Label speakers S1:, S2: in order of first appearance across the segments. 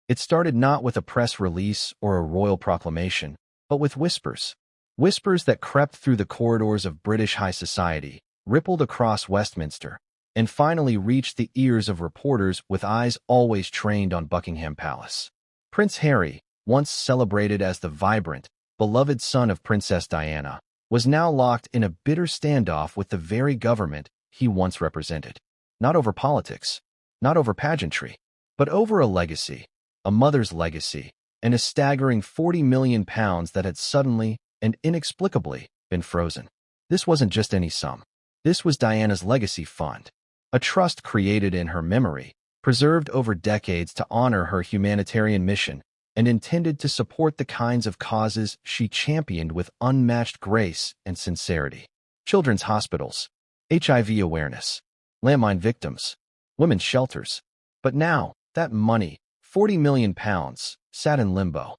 S1: It started not with a press release or a royal proclamation, but with whispers. Whispers that crept through the corridors of British high society, rippled across Westminster, and finally reached the ears of reporters with eyes always trained on Buckingham Palace. Prince Harry, once celebrated as the vibrant, beloved son of Princess Diana, was now locked in a bitter standoff with the very government he once represented. Not over politics, not over pageantry, but over a legacy, a mother's legacy, and a staggering £40 million that had suddenly and inexplicably been frozen. This wasn't just any sum. This was Diana's legacy fund, a trust created in her memory, preserved over decades to honor her humanitarian mission, and intended to support the kinds of causes she championed with unmatched grace and sincerity. Children's hospitals, HIV awareness, landmine victims, women's shelters. But now, that money, £40 million, sat in limbo.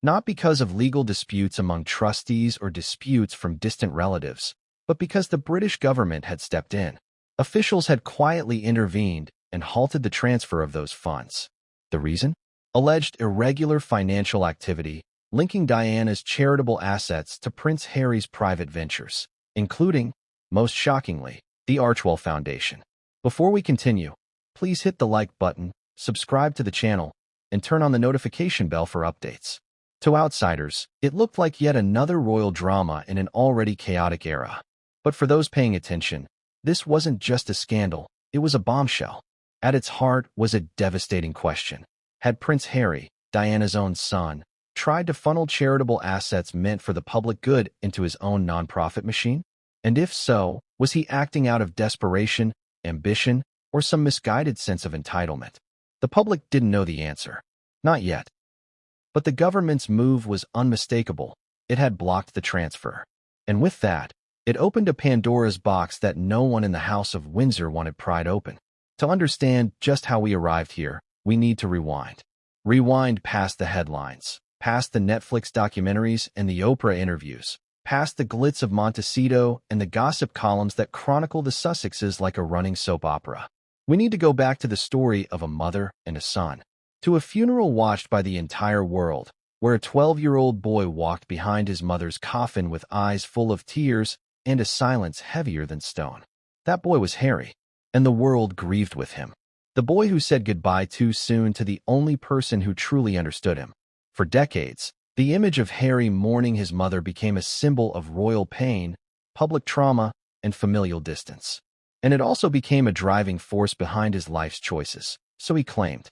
S1: Not because of legal disputes among trustees or disputes from distant relatives, but because the British government had stepped in. Officials had quietly intervened and halted the transfer of those funds. The reason? Alleged irregular financial activity linking Diana's charitable assets to Prince Harry's private ventures, including, most shockingly, the Archewell Foundation. Before we continue, please hit the like button, subscribe to the channel, and turn on the notification bell for updates. To outsiders, it looked like yet another royal drama in an already chaotic era. But for those paying attention, this wasn't just a scandal, it was a bombshell. At its heart was a devastating question. Had Prince Harry, Diana's own son, tried to funnel charitable assets meant for the public good into his own nonprofit machine? And if so, was he acting out of desperation, ambition, or some misguided sense of entitlement? The public didn't know the answer. Not yet. But the government's move was unmistakable. It had blocked the transfer. And with that, it opened a Pandora's box that no one in the House of Windsor wanted pried open. To understand just how we arrived here, we need to rewind. Rewind past the headlines, past the Netflix documentaries and the Oprah interviews, past the glitz of Montecito and the gossip columns that chronicle the Sussexes like a running soap opera. We need to go back to the story of a mother and a son, to a funeral watched by the entire world, where a 12-year-old boy walked behind his mother's coffin with eyes full of tears and a silence heavier than stone. That boy was Harry, and the world grieved with him. The boy who said goodbye too soon to the only person who truly understood him. For decades, the image of Harry mourning his mother became a symbol of royal pain, public trauma, and familial distance. And it also became a driving force behind his life's choices, so he claimed.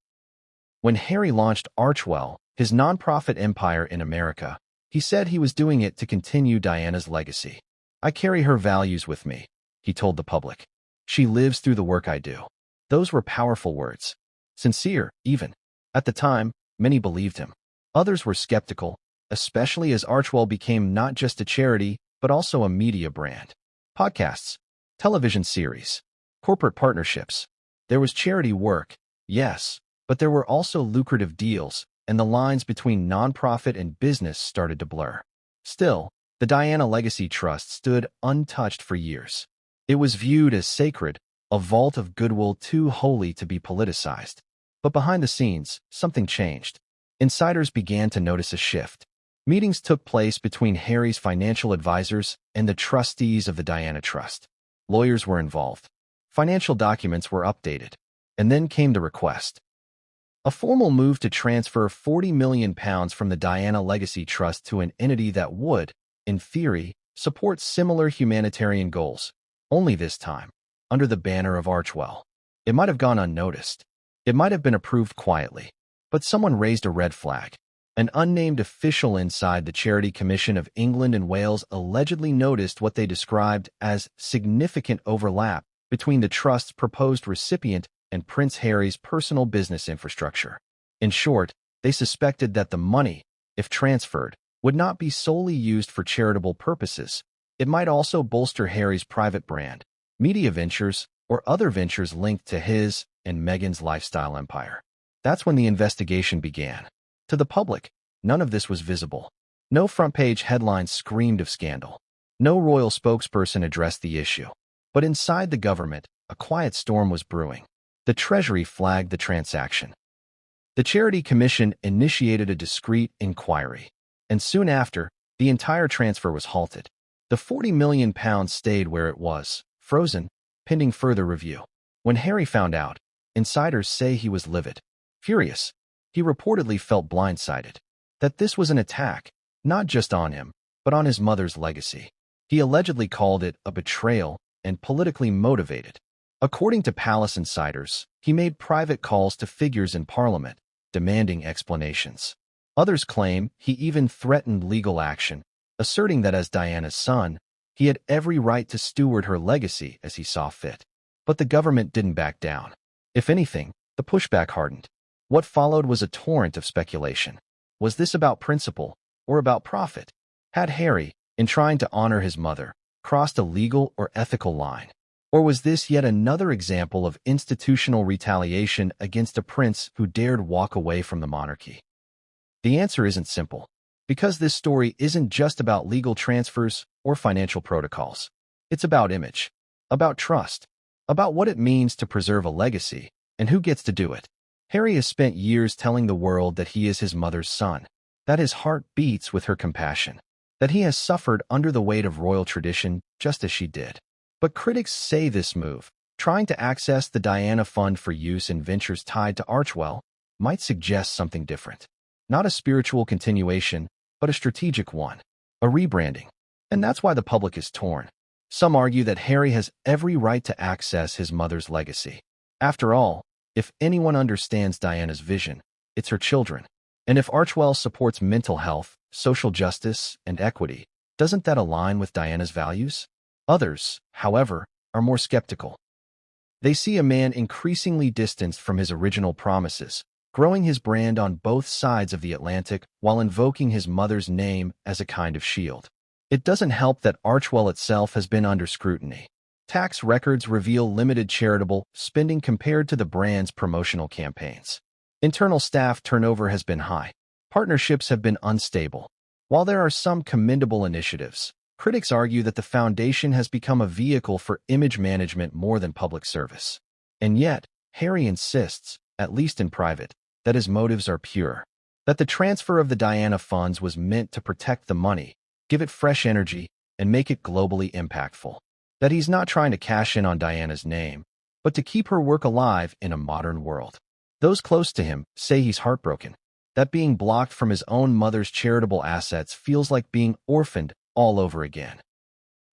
S1: When Harry launched Archewell, his nonprofit empire in America, he said he was doing it to continue Diana's legacy. "I carry her values with me," he told the public. "She lives through the work I do." Those were powerful words. Sincere, even. At the time, many believed him. Others were skeptical, especially as Archewell became not just a charity, but also a media brand. Podcasts, television series, corporate partnerships. There was charity work, yes, but there were also lucrative deals, and the lines between nonprofit and business started to blur. Still, the Diana Legacy Trust stood untouched for years. It was viewed as sacred, a vault of goodwill too holy to be politicized. But behind the scenes, something changed. Insiders began to notice a shift. Meetings took place between Harry's financial advisors and the trustees of the Diana Trust. Lawyers were involved. Financial documents were updated. And then came the request. A formal move to transfer £40 million from the Diana Legacy Trust to an entity that would, in theory, support similar humanitarian goals, only this time, under the banner of Archewell. It might have gone unnoticed. It might have been approved quietly. But someone raised a red flag. An unnamed official inside the Charity Commission of England and Wales allegedly noticed what they described as significant overlap between the trust's proposed recipient and Prince Harry's personal business infrastructure. In short, they suspected that the money, if transferred, would not be solely used for charitable purposes. It might also bolster Harry's private brand, media ventures, or other ventures linked to his and Meghan's lifestyle empire. That's when the investigation began. To the public, none of this was visible. No front-page headlines screamed of scandal. No royal spokesperson addressed the issue. But inside the government, a quiet storm was brewing. The Treasury flagged the transaction. The Charity Commission initiated a discreet inquiry, and soon after, the entire transfer was halted. The £40 million stayed where it was, frozen, pending further review. When Harry found out, insiders say he was livid. Furious, he reportedly felt blindsided. That this was an attack, not just on him, but on his mother's legacy. He allegedly called it a betrayal and politically motivated. According to Palace insiders, he made private calls to figures in Parliament, demanding explanations. Others claim he even threatened legal action, asserting that as Diana's son, he had every right to steward her legacy as he saw fit. But the government didn't back down. If anything, the pushback hardened. What followed was a torrent of speculation. Was this about principle or about profit? Had Harry, in trying to honor his mother, crossed a legal or ethical line? Or was this yet another example of institutional retaliation against a prince who dared walk away from the monarchy? The answer isn't simple, because this story isn't just about legal transfers or financial protocols. It's about image, about trust, about what it means to preserve a legacy, and who gets to do it. Harry has spent years telling the world that he is his mother's son, that his heart beats with her compassion, that he has suffered under the weight of royal tradition just as she did. But critics say this move, trying to access the Diana Fund for use in ventures tied to Archewell, might suggest something different. Not a spiritual continuation, but a strategic one, a rebranding. And that's why the public is torn. Some argue that Harry has every right to access his mother's legacy. After all, if anyone understands Diana's vision, it's her children. And if Archewell supports mental health, social justice, and equity, doesn't that align with Diana's values? Others, however, are more skeptical. They see a man increasingly distanced from his original promises, growing his brand on both sides of the Atlantic while invoking his mother's name as a kind of shield. It doesn't help that Archewell itself has been under scrutiny. Tax records reveal limited charitable spending compared to the brand's promotional campaigns. Internal staff turnover has been high. Partnerships have been unstable. While there are some commendable initiatives, critics argue that the foundation has become a vehicle for image management more than public service. And yet, Harry insists, at least in private, that his motives are pure. That the transfer of the Diana funds was meant to protect the money, give it fresh energy, and make it globally impactful. That he's not trying to cash in on Diana's name, but to keep her work alive in a modern world. Those close to him say he's heartbroken. That being blocked from his own mother's charitable assets feels like being orphaned all over again.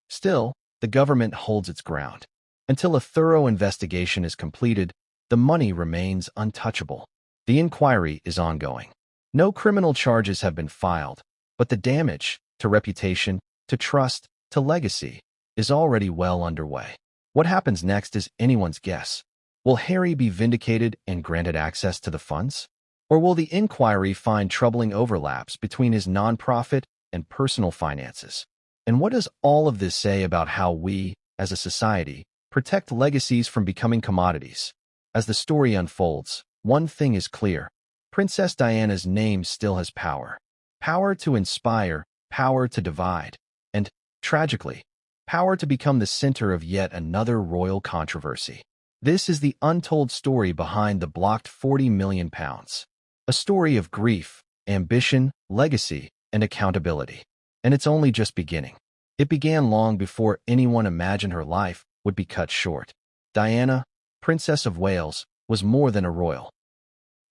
S1: Still, the government holds its ground. Until a thorough investigation is completed, the money remains untouchable. The inquiry is ongoing. No criminal charges have been filed, but the damage to reputation, to trust, to legacy is already well underway. What happens next is anyone's guess. Will Harry be vindicated and granted access to the funds? Or will the inquiry find troubling overlaps between his nonprofit and personal finances? And what does all of this say about how we, as a society, protect legacies from becoming commodities? As the story unfolds, one thing is clear. Princess Diana's name still has power. Power to inspire, power to divide, and, tragically, power to become the center of yet another royal controversy. This is the untold story behind the blocked £40 million. A story of grief, ambition, legacy, and accountability. And it's only just beginning. It began long before anyone imagined her life would be cut short. Diana, Princess of Wales, was more than a royal.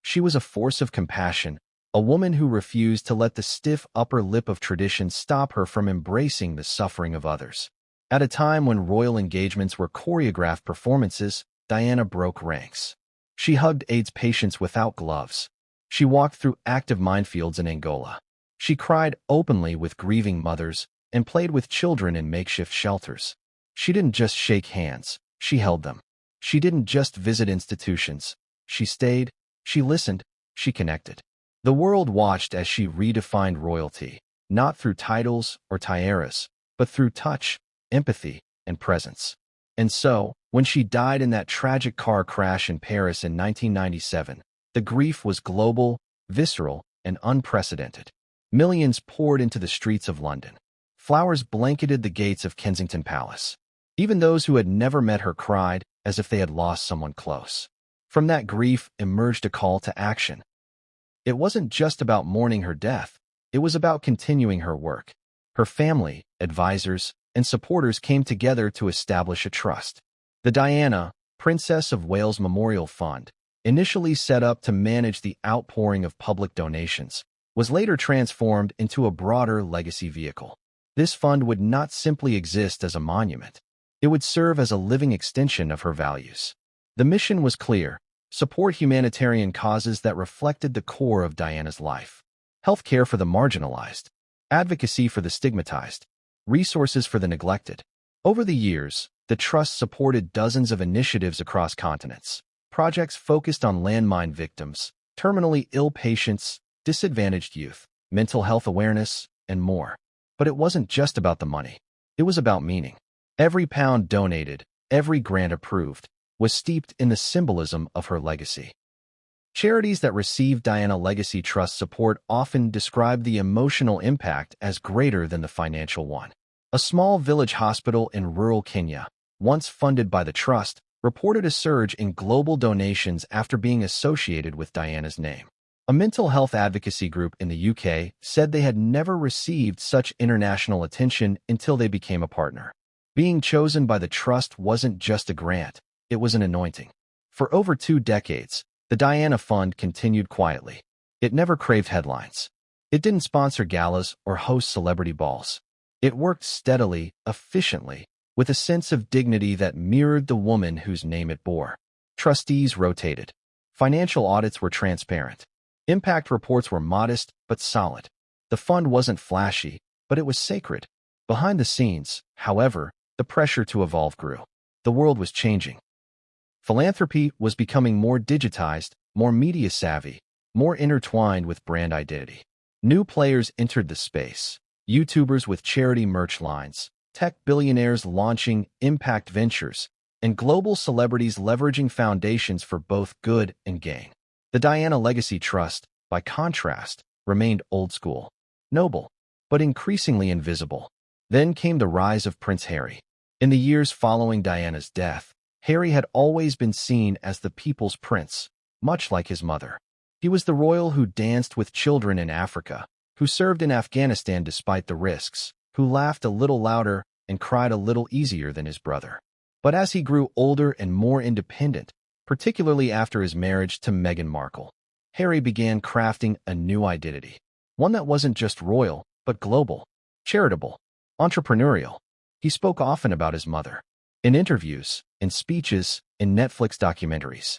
S1: She was a force of compassion, a woman who refused to let the stiff upper lip of tradition stop her from embracing the suffering of others. At a time when royal engagements were choreographed performances, Diana broke ranks. She hugged AIDS patients without gloves. She walked through active minefields in Angola. She cried openly with grieving mothers and played with children in makeshift shelters. She didn't just shake hands, she held them. She didn't just visit institutions. She stayed, she listened, she connected. The world watched as she redefined royalty, not through titles or tiaras, but through touch, empathy, and presence. And so, when she died in that tragic car crash in Paris in 1997, the grief was global, visceral, and unprecedented. Millions poured into the streets of London. Flowers blanketed the gates of Kensington Palace. Even those who had never met her cried as if they had lost someone close. From that grief emerged a call to action. It wasn't just about mourning her death. It was about continuing her work. Her family, advisors, and supporters came together to establish a trust. The Diana, Princess of Wales Memorial Fund, initially set up to manage the outpouring of public donations, was later transformed into a broader legacy vehicle. This fund would not simply exist as a monument. It would serve as a living extension of her values. The mission was clear: support humanitarian causes that reflected the core of Diana's life. Healthcare for the marginalized, advocacy for the stigmatized, resources for the neglected. Over the years, the Trust supported dozens of initiatives across continents. Projects focused on landmine victims, terminally ill patients, disadvantaged youth, mental health awareness, and more. But it wasn't just about the money. It was about meaning. Every pound donated, every grant approved, was steeped in the symbolism of her legacy. Charities that receive Diana Legacy Trust support often describe the emotional impact as greater than the financial one. A small village hospital in rural Kenya, once funded by the Trust, reported a surge in global donations after being associated with Diana's name. A mental health advocacy group in the UK said they had never received such international attention until they became a partner. Being chosen by the Trust wasn't just a grant, it was an anointing. For over 2 decades, the Diana Fund continued quietly. It never craved headlines. It didn't sponsor galas or host celebrity balls. It worked steadily, efficiently, with a sense of dignity that mirrored the woman whose name it bore. Trustees rotated. Financial audits were transparent. Impact reports were modest but solid. The fund wasn't flashy, but it was sacred. Behind the scenes, however, the pressure to evolve grew. The world was changing. Philanthropy was becoming more digitized, more media-savvy, more intertwined with brand identity. New players entered the space. YouTubers with charity merch lines, tech billionaires launching impact ventures, and global celebrities leveraging foundations for both good and gain. The Diana Legacy Trust, by contrast, remained old school, noble, but increasingly invisible. Then came the rise of Prince Harry. In the years following Diana's death, Harry had always been seen as the people's prince, much like his mother. He was the royal who danced with children in Africa, who served in Afghanistan despite the risks, who laughed a little louder and cried a little easier than his brother. But as he grew older and more independent, particularly after his marriage to Meghan Markle, Harry began crafting a new identity, one that wasn't just royal, but global, charitable, entrepreneurial. He spoke often about his mother, in interviews, in speeches, in Netflix documentaries.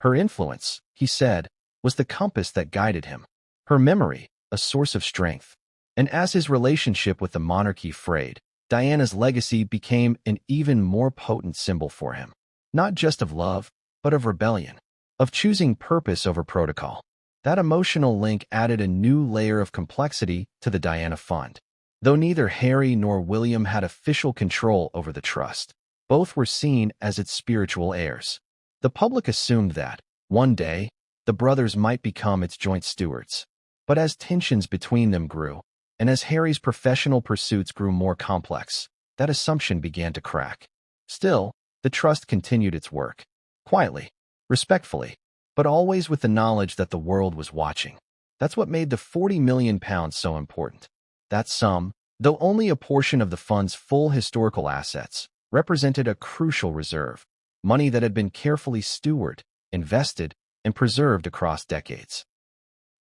S1: Her influence, he said, was the compass that guided him, her memory, a source of strength. And as his relationship with the monarchy frayed, Diana's legacy became an even more potent symbol for him, not just of love, but of rebellion, of choosing purpose over protocol. That emotional link added a new layer of complexity to the Diana Fund. Though neither Harry nor William had official control over the trust, both were seen as its spiritual heirs. The public assumed that, one day, the brothers might become its joint stewards. But as tensions between them grew, and as Harry's professional pursuits grew more complex, that assumption began to crack. Still, the trust continued its work. Quietly, respectfully, but always with the knowledge that the world was watching. That's what made the £40 million so important. That sum, though only a portion of the fund's full historical assets, represented a crucial reserve, money that had been carefully stewarded, invested, and preserved across decades.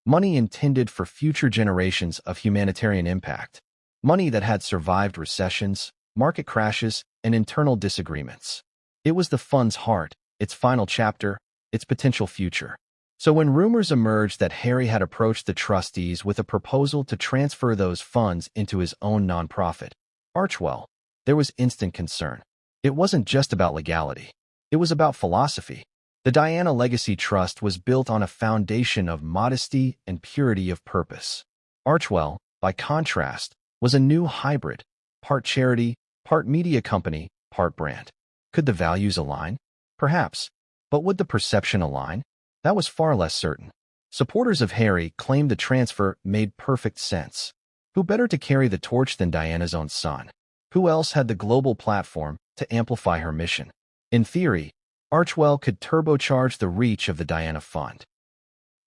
S1: Money intended for future generations of humanitarian impact. Money that had survived recessions, market crashes, and internal disagreements. It was the fund's heart, its final chapter, its potential future. So when rumors emerged that Harry had approached the trustees with a proposal to transfer those funds into his own nonprofit, Archewell, there was instant concern. It wasn't just about legality. It was about philosophy. The Diana Legacy Trust was built on a foundation of modesty and purity of purpose. Archewell, by contrast, was a new hybrid, part charity, part media company, part brand. Could the values align? Perhaps. But would the perception align? That was far less certain. Supporters of Harry claimed the transfer made perfect sense. Who better to carry the torch than Diana's own son? Who else had the global platform to amplify her mission? In theory, Archewell could turbocharge the reach of the Diana Fund.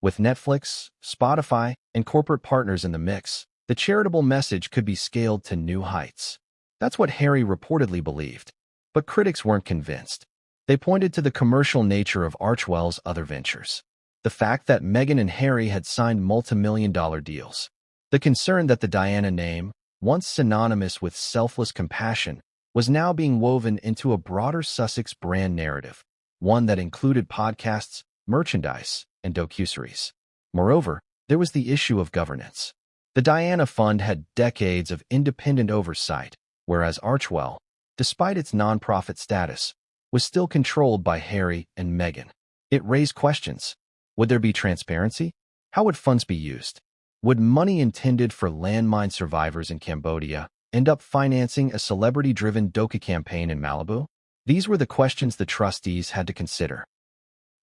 S1: With Netflix, Spotify, and corporate partners in the mix, the charitable message could be scaled to new heights. That's what Harry reportedly believed. But critics weren't convinced. They pointed to the commercial nature of Archwell's other ventures. The fact that Meghan and Harry had signed multi-million-dollar deals. The concern that the Diana name, once synonymous with selfless compassion, was now being woven into a broader Sussex brand narrative, one that included podcasts, merchandise, and docuseries. Moreover, there was the issue of governance. The Diana Fund had decades of independent oversight, whereas Archwell, despite its nonprofit status, was still controlled by Harry and Meghan. It raised questions. Would there be transparency? How would funds be used? Would money intended for landmine survivors in Cambodia end up financing a celebrity-driven DOCA campaign in Malibu? These were the questions the trustees had to consider.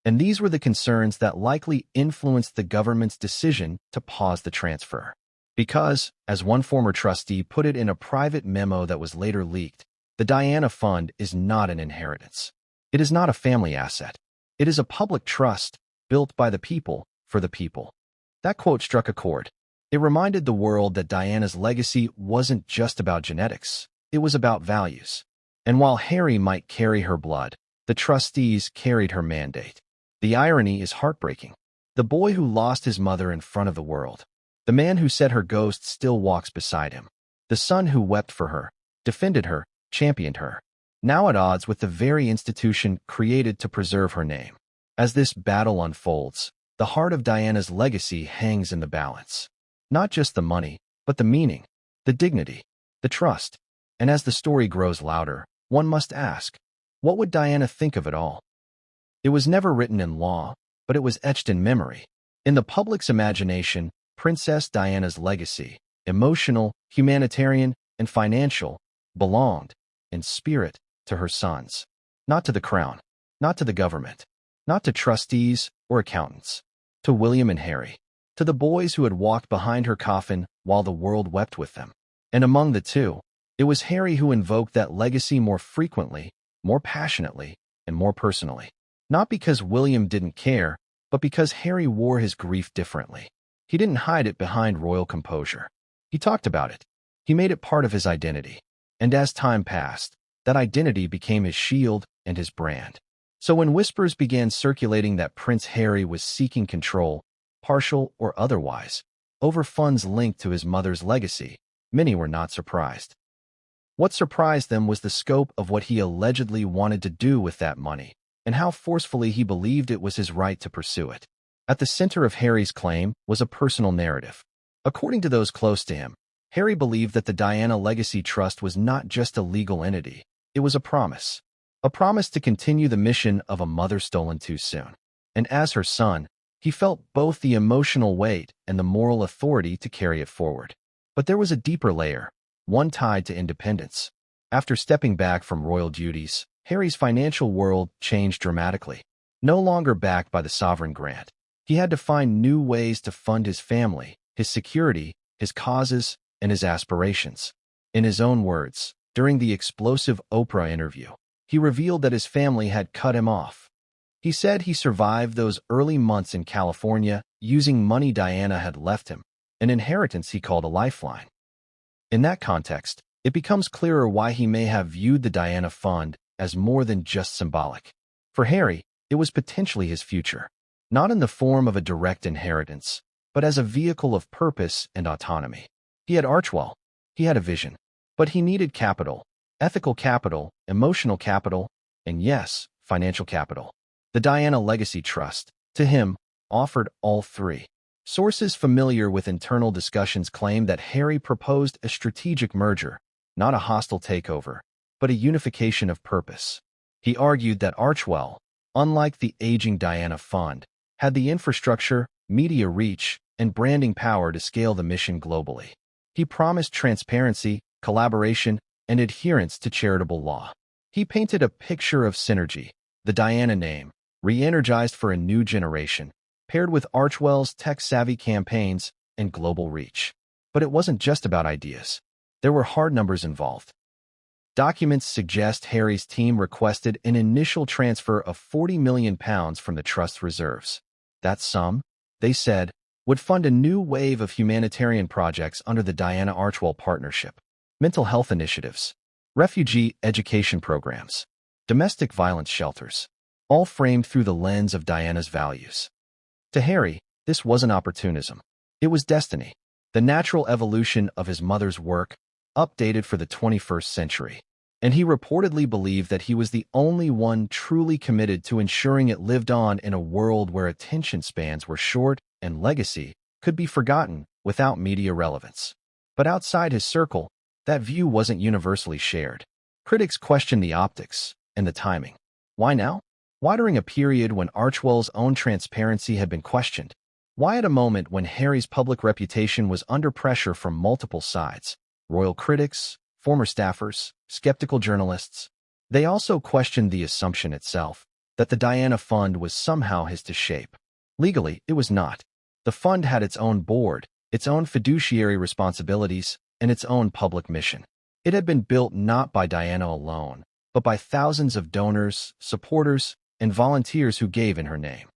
S1: And these were the concerns that likely influenced the government's decision to pause the transfer. Because, as one former trustee put it in a private memo that was later leaked, the Diana Fund is not an inheritance. It is not a family asset. It is a public trust built by the people for the people. That quote struck a chord. It reminded the world that Diana's legacy wasn't just about genetics. It was about values. And while Harry might carry her blood, the trustees carried her mandate. The irony is heartbreaking. The boy who lost his mother in front of the world. The man who said her ghost still walks beside him. The son who wept for her, defended her, championed her. Now at odds with the very institution created to preserve her name. As this battle unfolds, the heart of Diana's legacy hangs in the balance. Not just the money, but the meaning, the dignity, the trust. And as the story grows louder, one must ask, what would Diana think of it all? It was never written in law, but it was etched in memory. In the public's imagination, Princess Diana's legacy, emotional, humanitarian, and financial, belonged, in spirit, to her sons. Not to the crown, not to the government, not to trustees or accountants. To William and Harry. To the boys who had walked behind her coffin while the world wept with them. And among the two, it was Harry who invoked that legacy more frequently, more passionately, and more personally. Not because William didn't care, but because Harry wore his grief differently. He didn't hide it behind royal composure. He talked about it. He made it part of his identity. And as time passed, that identity became his shield and his brand. So when whispers began circulating that Prince Harry was seeking control, partial or otherwise, over funds linked to his mother's legacy, many were not surprised. What surprised them was the scope of what he allegedly wanted to do with that money, and how forcefully he believed it was his right to pursue it. At the center of Harry's claim was a personal narrative. According to those close to him, Harry believed that the Diana Legacy Trust was not just a legal entity, it was a promise. A promise to continue the mission of a mother stolen too soon. And as her son, he felt both the emotional weight and the moral authority to carry it forward. But there was a deeper layer, one tied to independence. After stepping back from royal duties, Harry's financial world changed dramatically. No longer backed by the sovereign grant, he had to find new ways to fund his family, his security, his causes, and his aspirations. In his own words, during the explosive Oprah interview, he revealed that his family had cut him off. He said he survived those early months in California using money Diana had left him, an inheritance he called a lifeline. In that context, it becomes clearer why he may have viewed the Diana Fund as more than just symbolic. For Harry, it was potentially his future, not in the form of a direct inheritance, but as a vehicle of purpose and autonomy. He had Archwell, he had a vision, but he needed capital. Ethical capital, emotional capital, and yes, financial capital. The Diana Legacy Trust, to him, offered all three. Sources familiar with internal discussions claim that Harry proposed a strategic merger, not a hostile takeover, but a unification of purpose. He argued that Archwell, unlike the aging Diana Fund, had the infrastructure, media reach, and branding power to scale the mission globally. He promised transparency, collaboration, and adherence to charitable law. He painted a picture of synergy, the Diana name, re-energized for a new generation, paired with Archwell's tech-savvy campaigns and global reach. But it wasn't just about ideas. There were hard numbers involved. Documents suggest Harry's team requested an initial transfer of £40 million from the trust's reserves. That sum, they said, would fund a new wave of humanitarian projects under the Diana Archwell Partnership, mental health initiatives, refugee education programs, domestic violence shelters, all framed through the lens of Diana's values. To Harry, this wasn't opportunism. It was destiny, the natural evolution of his mother's work, updated for the 21st century. And he reportedly believed that he was the only one truly committed to ensuring it lived on in a world where attention spans were short and legacy could be forgotten without media relevance. But outside his circle, that view wasn't universally shared. Critics questioned the optics and the timing. Why now? Why during a period when Archwell's own transparency had been questioned? Why at a moment when Harry's public reputation was under pressure from multiple sides? Royal critics, former staffers, skeptical journalists. They also questioned the assumption itself, that the Diana Fund was somehow his to shape. Legally, it was not. The fund had its own board, its own fiduciary responsibilities, and its own public mission. It had been built not by Diana alone, but by thousands of donors, supporters, and volunteers who gave in her name.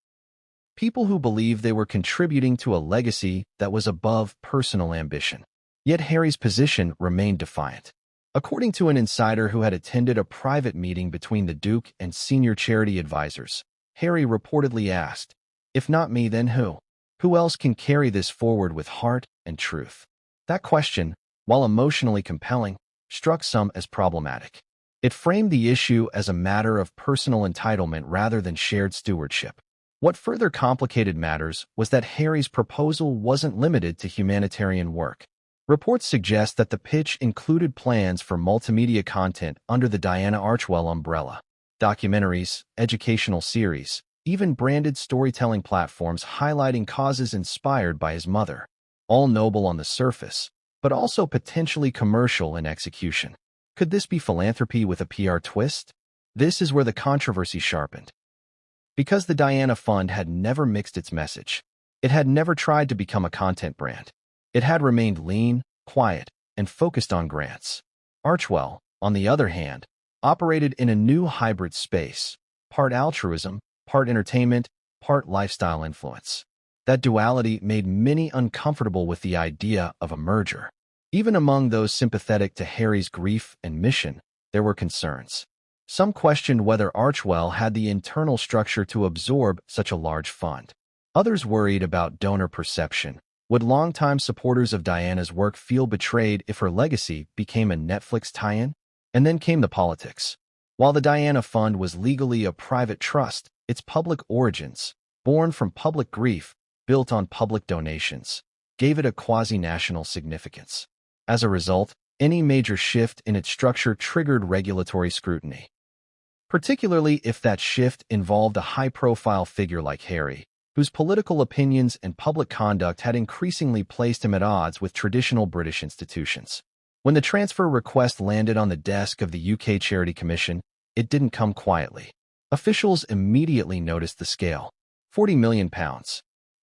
S1: People who believed they were contributing to a legacy that was above personal ambition. Yet Harry's position remained defiant. According to an insider who had attended a private meeting between the Duke and senior charity advisors, Harry reportedly asked, "If not me, then who? Who else can carry this forward with heart and truth?" That question, while emotionally compelling, struck some as problematic. It framed the issue as a matter of personal entitlement rather than shared stewardship. What further complicated matters was that Harry's proposal wasn't limited to humanitarian work. Reports suggest that the pitch included plans for multimedia content under the Diana Archwell umbrella, documentaries, educational series, even branded storytelling platforms highlighting causes inspired by his mother, all noble on the surface, but also potentially commercial in execution. Could this be philanthropy with a PR twist? This is where the controversy sharpened. Because the Diana Fund had never mixed its message, it had never tried to become a content brand. It had remained lean, quiet, and focused on grants. Archwell, on the other hand, operated in a new hybrid space, part altruism, part entertainment, part lifestyle influence. That duality made many uncomfortable with the idea of a merger. Even among those sympathetic to Harry's grief and mission, there were concerns. Some questioned whether Archwell had the internal structure to absorb such a large fund. Others worried about donor perception. Would longtime supporters of Diana's work feel betrayed if her legacy became a Netflix tie-in? And then came the politics. While the Diana Fund was legally a private trust, its public origins, born from public grief, built on public donations, gave it a quasi-national significance. As a result, any major shift in its structure triggered regulatory scrutiny. Particularly if that shift involved a high-profile figure like Harry, whose political opinions and public conduct had increasingly placed him at odds with traditional British institutions. When the transfer request landed on the desk of the UK Charity Commission, it didn't come quietly. Officials immediately noticed the scale. £40 million.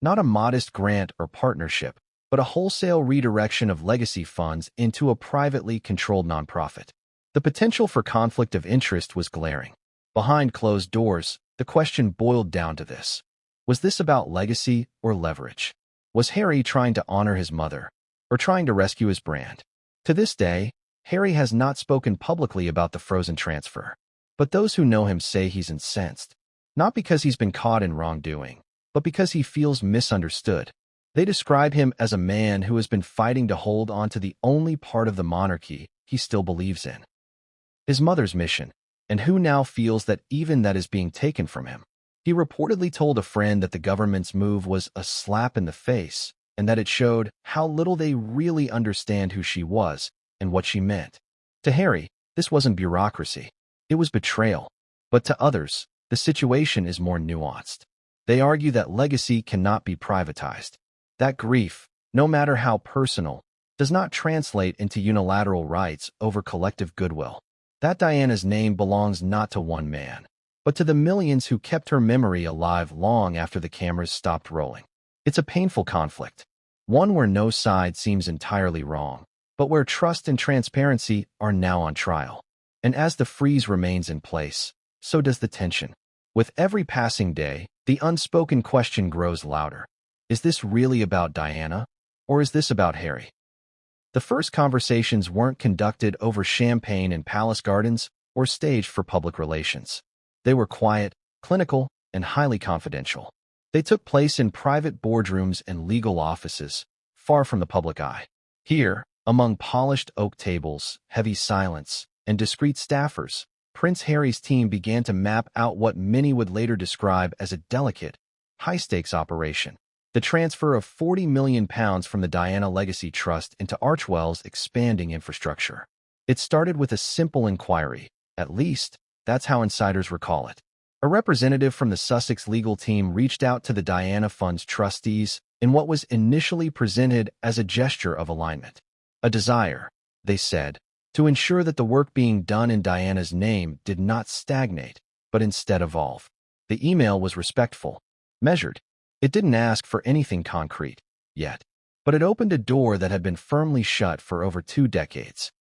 S1: Not a modest grant or partnership, but a wholesale redirection of legacy funds into a privately controlled nonprofit. The potential for conflict of interest was glaring. Behind closed doors, the question boiled down to this. Was this about legacy or leverage? Was Harry trying to honor his mother, or trying to rescue his brand? To this day, Harry has not spoken publicly about the frozen transfer. But those who know him say he's incensed, not because he's been caught in wrongdoing, but because he feels misunderstood. They describe him as a man who has been fighting to hold on to the only part of the monarchy he still believes in, his mother's mission, and who now feels that even that is being taken from him. He reportedly told a friend that the government's move was a slap in the face and that it showed how little they really understand who she was and what she meant. To Harry, this wasn't bureaucracy. It was betrayal. But to others, the situation is more nuanced. They argue that legacy cannot be privatized. That grief, no matter how personal, does not translate into unilateral rights over collective goodwill. That Diana's name belongs not to one man, but to the millions who kept her memory alive long after the cameras stopped rolling. It's a painful conflict, one where no side seems entirely wrong, but where trust and transparency are now on trial. And as the freeze remains in place, so does the tension. With every passing day, the unspoken question grows louder. Is this really about Diana, or is this about Harry? The first conversations weren't conducted over champagne in palace gardens or staged for public relations. They were quiet, clinical, and highly confidential. They took place in private boardrooms and legal offices, far from the public eye. Here, among polished oak tables, heavy silence, and discreet staffers, Prince Harry's team began to map out what many would later describe as a delicate, high-stakes operation. The transfer of £40 million from the Diana Legacy Trust into Archwell's expanding infrastructure. It started with a simple inquiry, at least, that's how insiders recall it. A representative from the Sussex legal team reached out to the Diana Fund's trustees in what was initially presented as a gesture of alignment. A desire, they said, to ensure that the work being done in Diana's name did not stagnate, but instead evolve. The email was respectful, measured. It didn't ask for anything concrete, yet, but it opened a door that had been firmly shut for over 2 decades.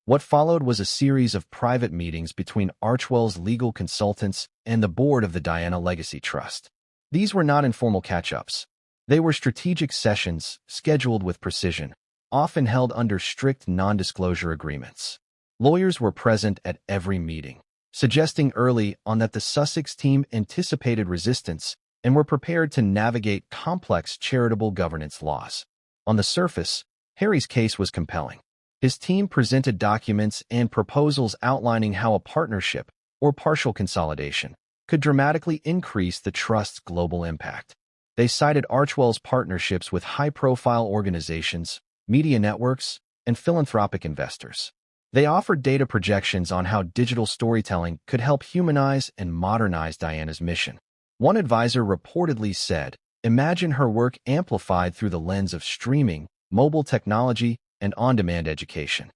S1: What followed was a series of private meetings between Archwell's legal consultants and the board of the Diana Legacy Trust. These were not informal catch-ups. They were strategic sessions, scheduled with precision, often held under strict non-disclosure agreements. Lawyers were present at every meeting, suggesting early on that the Sussex team anticipated resistance and were prepared to navigate complex charitable governance laws. On the surface, Harry's case was compelling. His team presented documents and proposals outlining how a partnership, or partial consolidation, could dramatically increase the trust's global impact. They cited Archwell's partnerships with high-profile organizations, media networks, and philanthropic investors. They offered data projections on how digital storytelling could help humanize and modernize Diana's mission. One advisor reportedly said, "Imagine her work amplified through the lens of streaming, mobile technology, and on-demand education."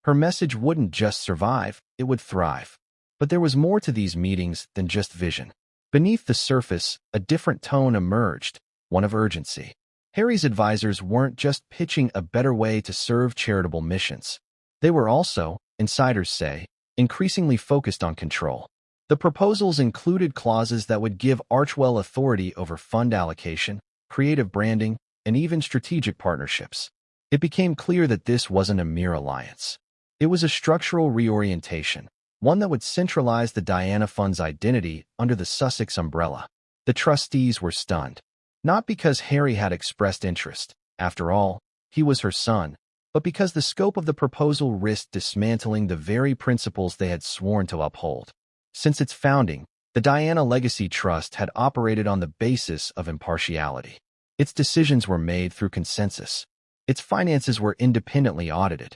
S1: Her message wouldn't just survive, it would thrive. But there was more to these meetings than just vision. Beneath the surface, a different tone emerged, one of urgency. Harry's advisors weren't just pitching a better way to serve charitable missions. They were also, insiders say, increasingly focused on control. The proposals included clauses that would give Archwell authority over fund allocation, creative branding, and even strategic partnerships. It became clear that this wasn't a mere alliance. It was a structural reorientation, one that would centralize the Diana Fund's identity under the Sussex umbrella. The trustees were stunned, not because Harry had expressed interest, after all, he was her son, but because the scope of the proposal risked dismantling the very principles they had sworn to uphold. Since its founding, the Diana Legacy Trust had operated on the basis of impartiality. Its decisions were made through consensus. Its finances were independently audited.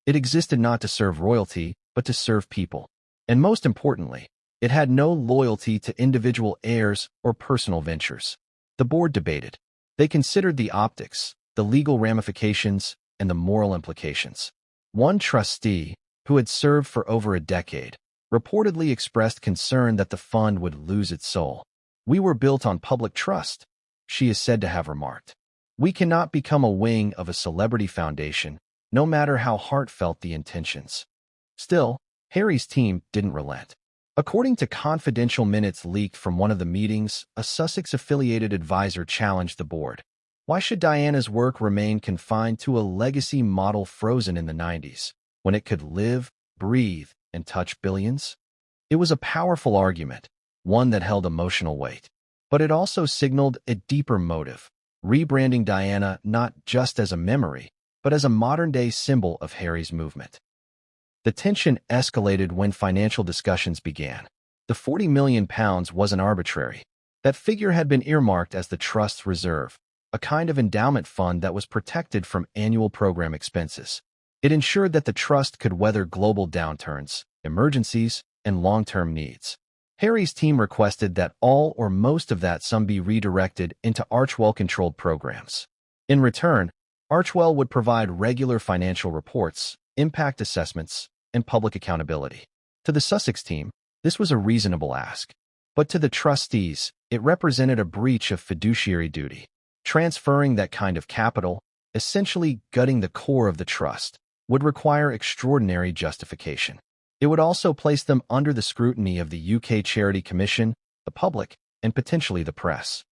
S1: It existed not to serve royalty, but to serve people. And most importantly, it had no loyalty to individual heirs or personal ventures. The board debated. They considered the optics, the legal ramifications, and the moral implications. One trustee, who had served for over a decade, reportedly expressed concern that the fund would lose its soul. "We were built on public trust," she is said to have remarked. "We cannot become a wing of a celebrity foundation, no matter how heartfelt the intentions." Still, Harry's team didn't relent. According to confidential minutes leaked from one of the meetings, a Sussex-affiliated advisor challenged the board. Why should Diana's work remain confined to a legacy model frozen in the 90s, when it could live, breathe, and touch billions? It was a powerful argument, one that held emotional weight. But it also signaled a deeper motive, rebranding Diana not just as a memory, but as a modern-day symbol of Harry's movement. The tension escalated when financial discussions began. The £40 million wasn't arbitrary. That figure had been earmarked as the Trust's reserve, a kind of endowment fund that was protected from annual program expenses. It ensured that the Trust could weather global downturns, emergencies, and long-term needs. Harry's team requested that all or most of that sum be redirected into Archwell-controlled programs. In return, Archwell would provide regular financial reports, impact assessments, and public accountability. To the Sussex team, this was a reasonable ask. But to the trustees, it represented a breach of fiduciary duty. Transferring that kind of capital, essentially gutting the core of the trust, would require extraordinary justification. It would also place them under the scrutiny of the UK Charity Commission, the public, and potentially the press.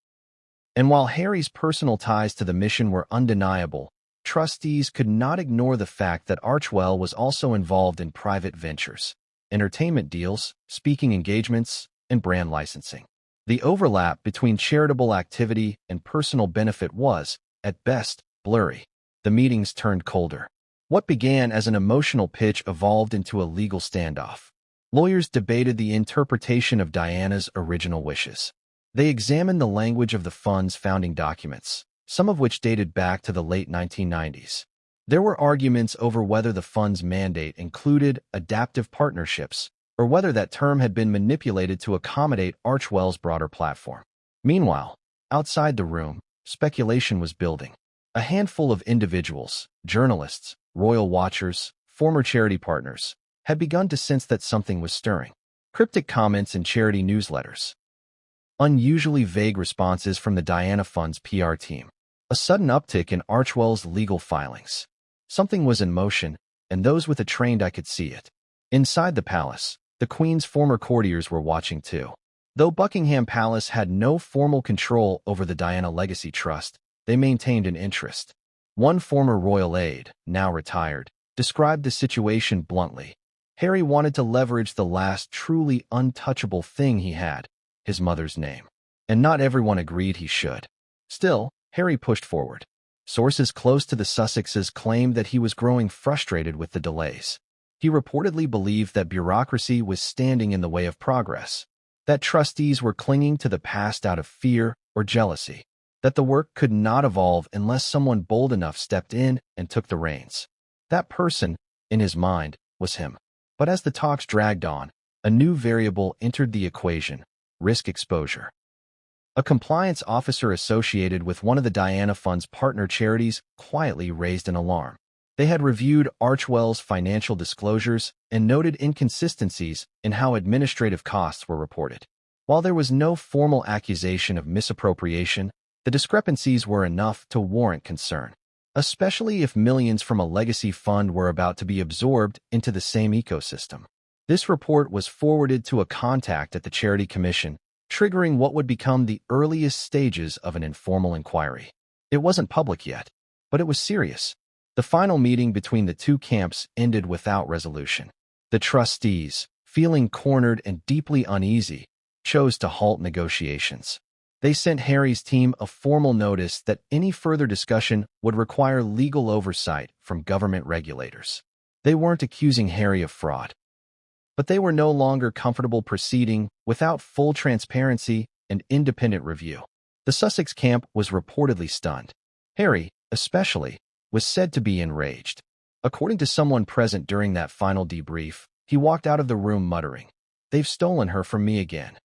S1: And while Harry's personal ties to the mission were undeniable, trustees could not ignore the fact that Archwell was also involved in private ventures, entertainment deals, speaking engagements, and brand licensing. The overlap between charitable activity and personal benefit was, at best, blurry. The meetings turned colder. What began as an emotional pitch evolved into a legal standoff. Lawyers debated the interpretation of Diana's original wishes. They examined the language of the fund's founding documents, some of which dated back to the late 1990s. There were arguments over whether the fund's mandate included adaptive partnerships, or whether that term had been manipulated to accommodate Archwell's broader platform. Meanwhile, outside the room, speculation was building. A handful of individuals, journalists, royal watchers, former charity partners, had begun to sense that something was stirring. Cryptic comments in charity newsletters. Unusually vague responses from the Diana Fund's PR team. A sudden uptick in Archwell's legal filings. Something was in motion, and those with a trained eye could see it. Inside the palace, the Queen's former courtiers were watching too. Though Buckingham Palace had no formal control over the Diana Legacy Trust, they maintained an interest. One former royal aide, now retired, described the situation bluntly. Harry wanted to leverage the last truly untouchable thing he had, his mother's name. And not everyone agreed he should. Still, Harry pushed forward. Sources close to the Sussexes claimed that he was growing frustrated with the delays. He reportedly believed that bureaucracy was standing in the way of progress, that trustees were clinging to the past out of fear or jealousy, that the work could not evolve unless someone bold enough stepped in and took the reins. That person, in his mind, was him. But as the talks dragged on, a new variable entered the equation: risk exposure. A compliance officer associated with one of the Diana Fund's partner charities quietly raised an alarm. They had reviewed Archwell's financial disclosures and noted inconsistencies in how administrative costs were reported. While there was no formal accusation of misappropriation, the discrepancies were enough to warrant concern, especially if millions from a legacy fund were about to be absorbed into the same ecosystem. This report was forwarded to a contact at the Charity Commission, triggering what would become the earliest stages of an informal inquiry. It wasn't public yet, but it was serious. The final meeting between the two camps ended without resolution. The trustees, feeling cornered and deeply uneasy, chose to halt negotiations. They sent Harry's team a formal notice that any further discussion would require legal oversight from government regulators. They weren't accusing Harry of fraud, but they were no longer comfortable proceeding without full transparency and independent review. The Sussex camp was reportedly stunned. Harry, especially, was said to be enraged. According to someone present during that final debrief, he walked out of the room muttering, "They've stolen her from me again."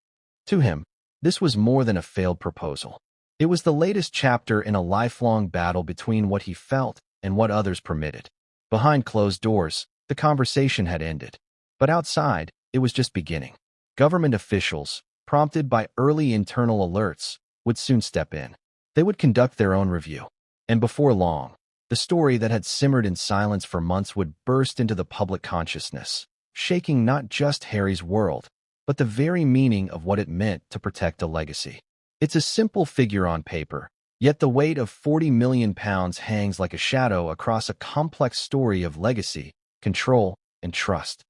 S1: To him, this was more than a failed proposal. It was the latest chapter in a lifelong battle between what he felt and what others permitted. Behind closed doors, the conversation had ended. But outside, it was just beginning. Government officials, prompted by early internal alerts, would soon step in. They would conduct their own review. And before long, the story that had simmered in silence for months would burst into the public consciousness, shaking not just Harry's world, but the very meaning of what it meant to protect a legacy. It's a simple figure on paper, yet the weight of £40 million hangs like a shadow across a complex story of legacy, control, and trust.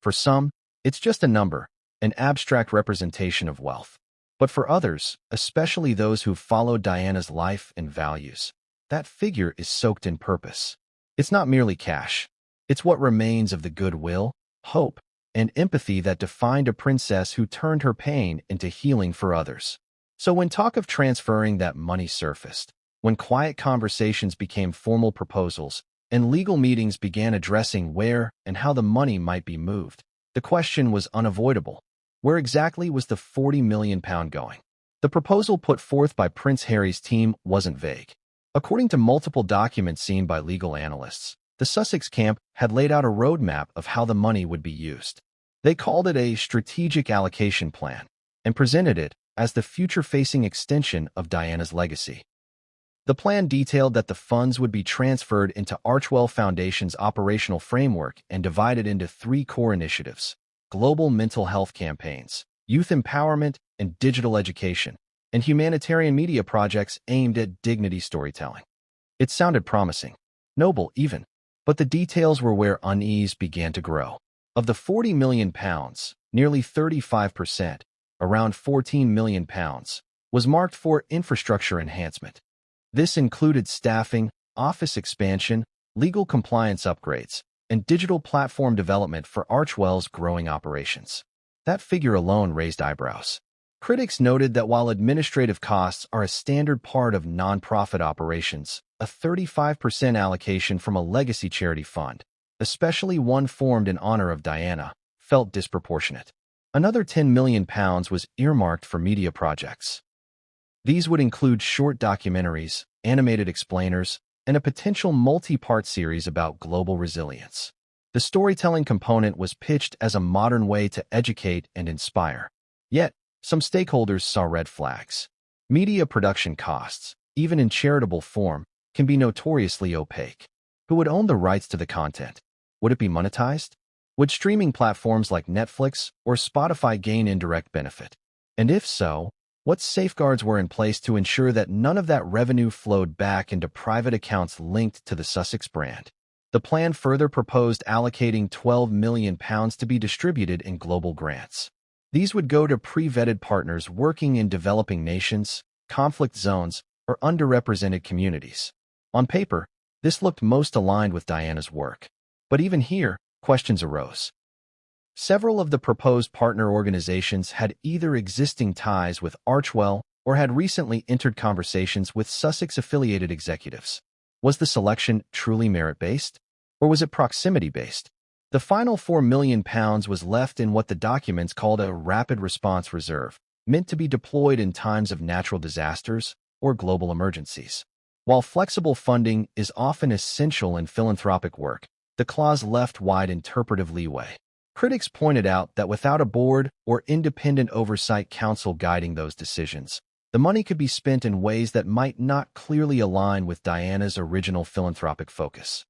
S1: For some, it's just a number, an abstract representation of wealth. But for others, especially those who've followed Diana's life and values, that figure is soaked in purpose. It's not merely cash. It's what remains of the goodwill, hope, and empathy that defined a princess who turned her pain into healing for others. So when talk of transferring that money surfaced, when quiet conversations became formal proposals, and legal meetings began addressing where and how the money might be moved, the question was unavoidable. Where exactly was the £40 million going? The proposal put forth by Prince Harry's team wasn't vague. According to multiple documents seen by legal analysts, the Sussex camp had laid out a roadmap of how the money would be used. They called it a strategic allocation plan and presented it as the future-facing extension of Diana's legacy. The plan detailed that the funds would be transferred into Archwell Foundation's operational framework and divided into 3 core initiatives: global mental health campaigns, youth empowerment, and digital education. and humanitarian media projects aimed at dignity storytelling. It sounded promising, noble even, but the details were where unease began to grow. Of the £40 million, nearly 35%, around £14 million, was marked for infrastructure enhancement. This included staffing, office expansion, legal compliance upgrades, and digital platform development for Archwell's growing operations. That figure alone raised eyebrows. Critics noted that while administrative costs are a standard part of nonprofit operations, a 35% allocation from a legacy charity fund, especially one formed in honor of Diana, felt disproportionate. Another £10 million was earmarked for media projects. These would include short documentaries, animated explainers, and a potential multi-part series about global resilience. The storytelling component was pitched as a modern way to educate and inspire. Yet, some stakeholders saw red flags. Media production costs, even in charitable form, can be notoriously opaque. Who would own the rights to the content? Would it be monetized? Would streaming platforms like Netflix or Spotify gain indirect benefit? And if so, what safeguards were in place to ensure that none of that revenue flowed back into private accounts linked to the Sussex brand? The plan further proposed allocating £12 million to be distributed in global grants. These would go to pre-vetted partners working in developing nations, conflict zones, or underrepresented communities. On paper, this looked most aligned with Diana's work. But even here, questions arose. Several of the proposed partner organizations had either existing ties with Archwell or had recently entered conversations with Sussex-affiliated executives. Was the selection truly merit-based, or was it proximity-based? The final £4 million was left in what the documents called a rapid response reserve, meant to be deployed in times of natural disasters or global emergencies. While flexible funding is often essential in philanthropic work, the clause left wide interpretive leeway. Critics pointed out that without a board or independent oversight council guiding those decisions, the money could be spent in ways that might not clearly align with Diana's original philanthropic focus.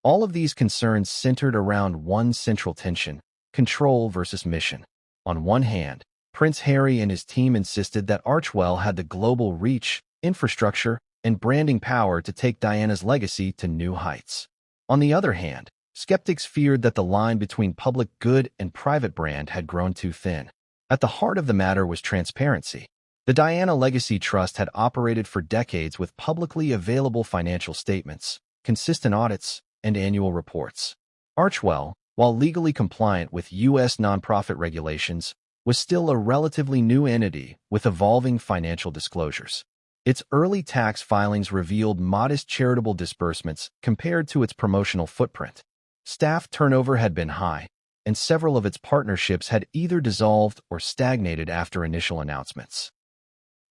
S1: All of these concerns centered around one central tension: control versus mission. On one hand, Prince Harry and his team insisted that Archwell had the global reach, infrastructure, and branding power to take Diana's legacy to new heights. On the other hand, skeptics feared that the line between public good and private brand had grown too thin. At the heart of the matter was transparency. The Diana Legacy Trust had operated for decades with publicly available financial statements, consistent audits, and annual reports. Archwell, while legally compliant with U.S. nonprofit regulations, was still a relatively new entity with evolving financial disclosures. Its early tax filings revealed modest charitable disbursements compared to its promotional footprint. Staff turnover had been high, and several of its partnerships had either dissolved or stagnated after initial announcements.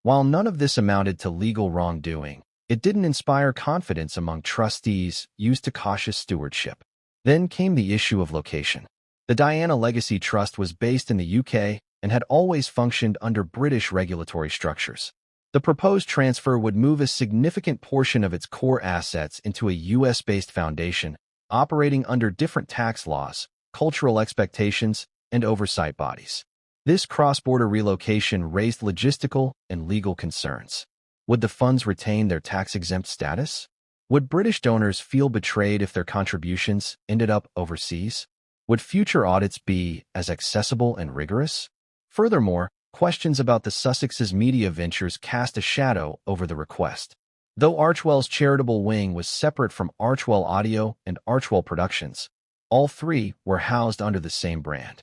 S1: While none of this amounted to legal wrongdoing, it didn't inspire confidence among trustees used to cautious stewardship. Then came the issue of location. The Diana Legacy Trust was based in the UK and had always functioned under British regulatory structures. The proposed transfer would move a significant portion of its core assets into a US-based foundation, operating under different tax laws, cultural expectations, and oversight bodies. This cross-border relocation raised logistical and legal concerns. Would the funds retain their tax-exempt status? Would British donors feel betrayed if their contributions ended up overseas? Would future audits be as accessible and rigorous? Furthermore, questions about the Sussex's media ventures cast a shadow over the request. Though Archwell's charitable wing was separate from Archwell Audio and Archwell Productions, all three were housed under the same brand.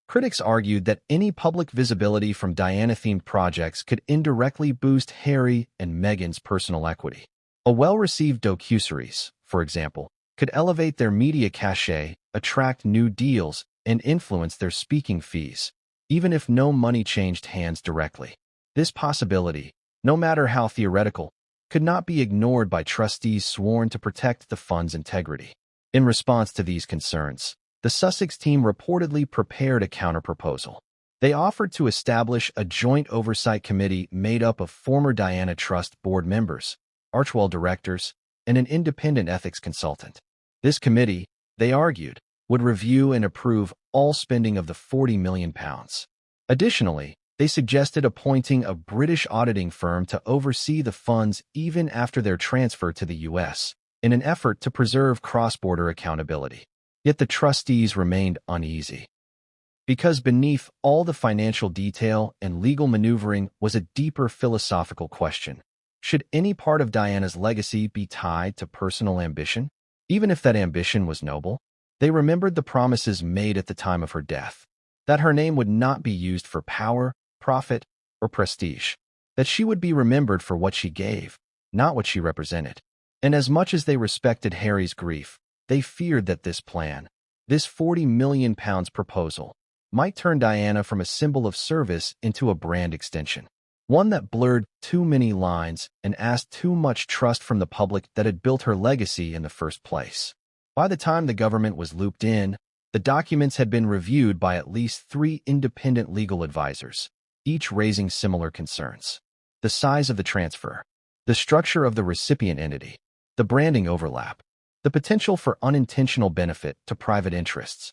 S1: Critics argued that any public visibility from Diana-themed projects could indirectly boost Harry and Meghan's personal equity. A well-received docuseries, for example, could elevate their media cachet, attract new deals, and influence their speaking fees, even if no money changed hands directly. This possibility, no matter how theoretical, could not be ignored by trustees sworn to protect the fund's integrity. In response to these concerns, the Sussex team reportedly prepared a counterproposal. They offered to establish a joint oversight committee made up of former Diana Trust board members, Archwell directors, and an independent ethics consultant. This committee, they argued, would review and approve all spending of the £40 million. Additionally, They suggested appointing a British auditing firm to oversee the funds even after their transfer to the U.S., in an effort to preserve cross-border accountability. Yet the trustees remained uneasy. Because beneath all the financial detail and legal maneuvering was a deeper philosophical question. Should any part of Diana's legacy be tied to personal ambition? Even if that ambition was noble? They remembered the promises made at the time of her death, that her name would not be used for power, profit, or prestige, that she would be remembered for what she gave, not what she represented. And as much as they respected Harry's grief, they feared that this plan, this £40 million proposal, might turn Diana from a symbol of service into a brand extension, one that blurred too many lines and asked too much trust from the public that had built her legacy in the first place. By the time the government was looped in, the documents had been reviewed by at least 3 independent legal advisors, each raising similar concerns. The size of the transfer, the structure of the recipient entity, the branding overlap, the potential for unintentional benefit to private interests.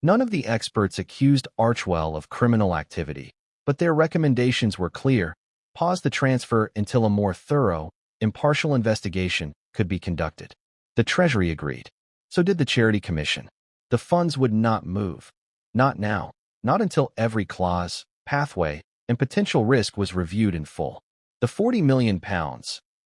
S1: None of the experts accused Archwell of criminal activity, but their recommendations were clear: pause the transfer until a more thorough, impartial investigation could be conducted. The Treasury agreed. So did the Charity Commission. The funds would not move. Not now. Not until every clause, pathway, and potential risk was reviewed in full. The £40 million,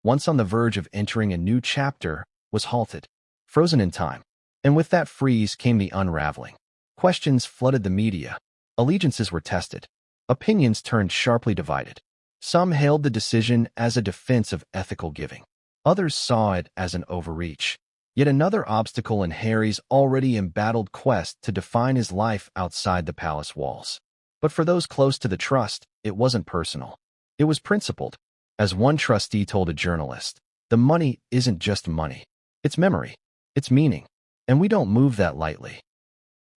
S1: once on the verge of entering a new chapter, was halted, frozen in time. And with that freeze came the unraveling. Questions flooded the media. Allegiances were tested. Opinions turned sharply divided. Some hailed the decision as a defense of ethical giving. Others saw it as an overreach. Yet another obstacle in Harry's already embattled quest to define his life outside the palace walls. But for those close to the trust, it wasn't personal. It was principled. As one trustee told a journalist, the money isn't just money. It's memory. It's meaning. And we don't move that lightly.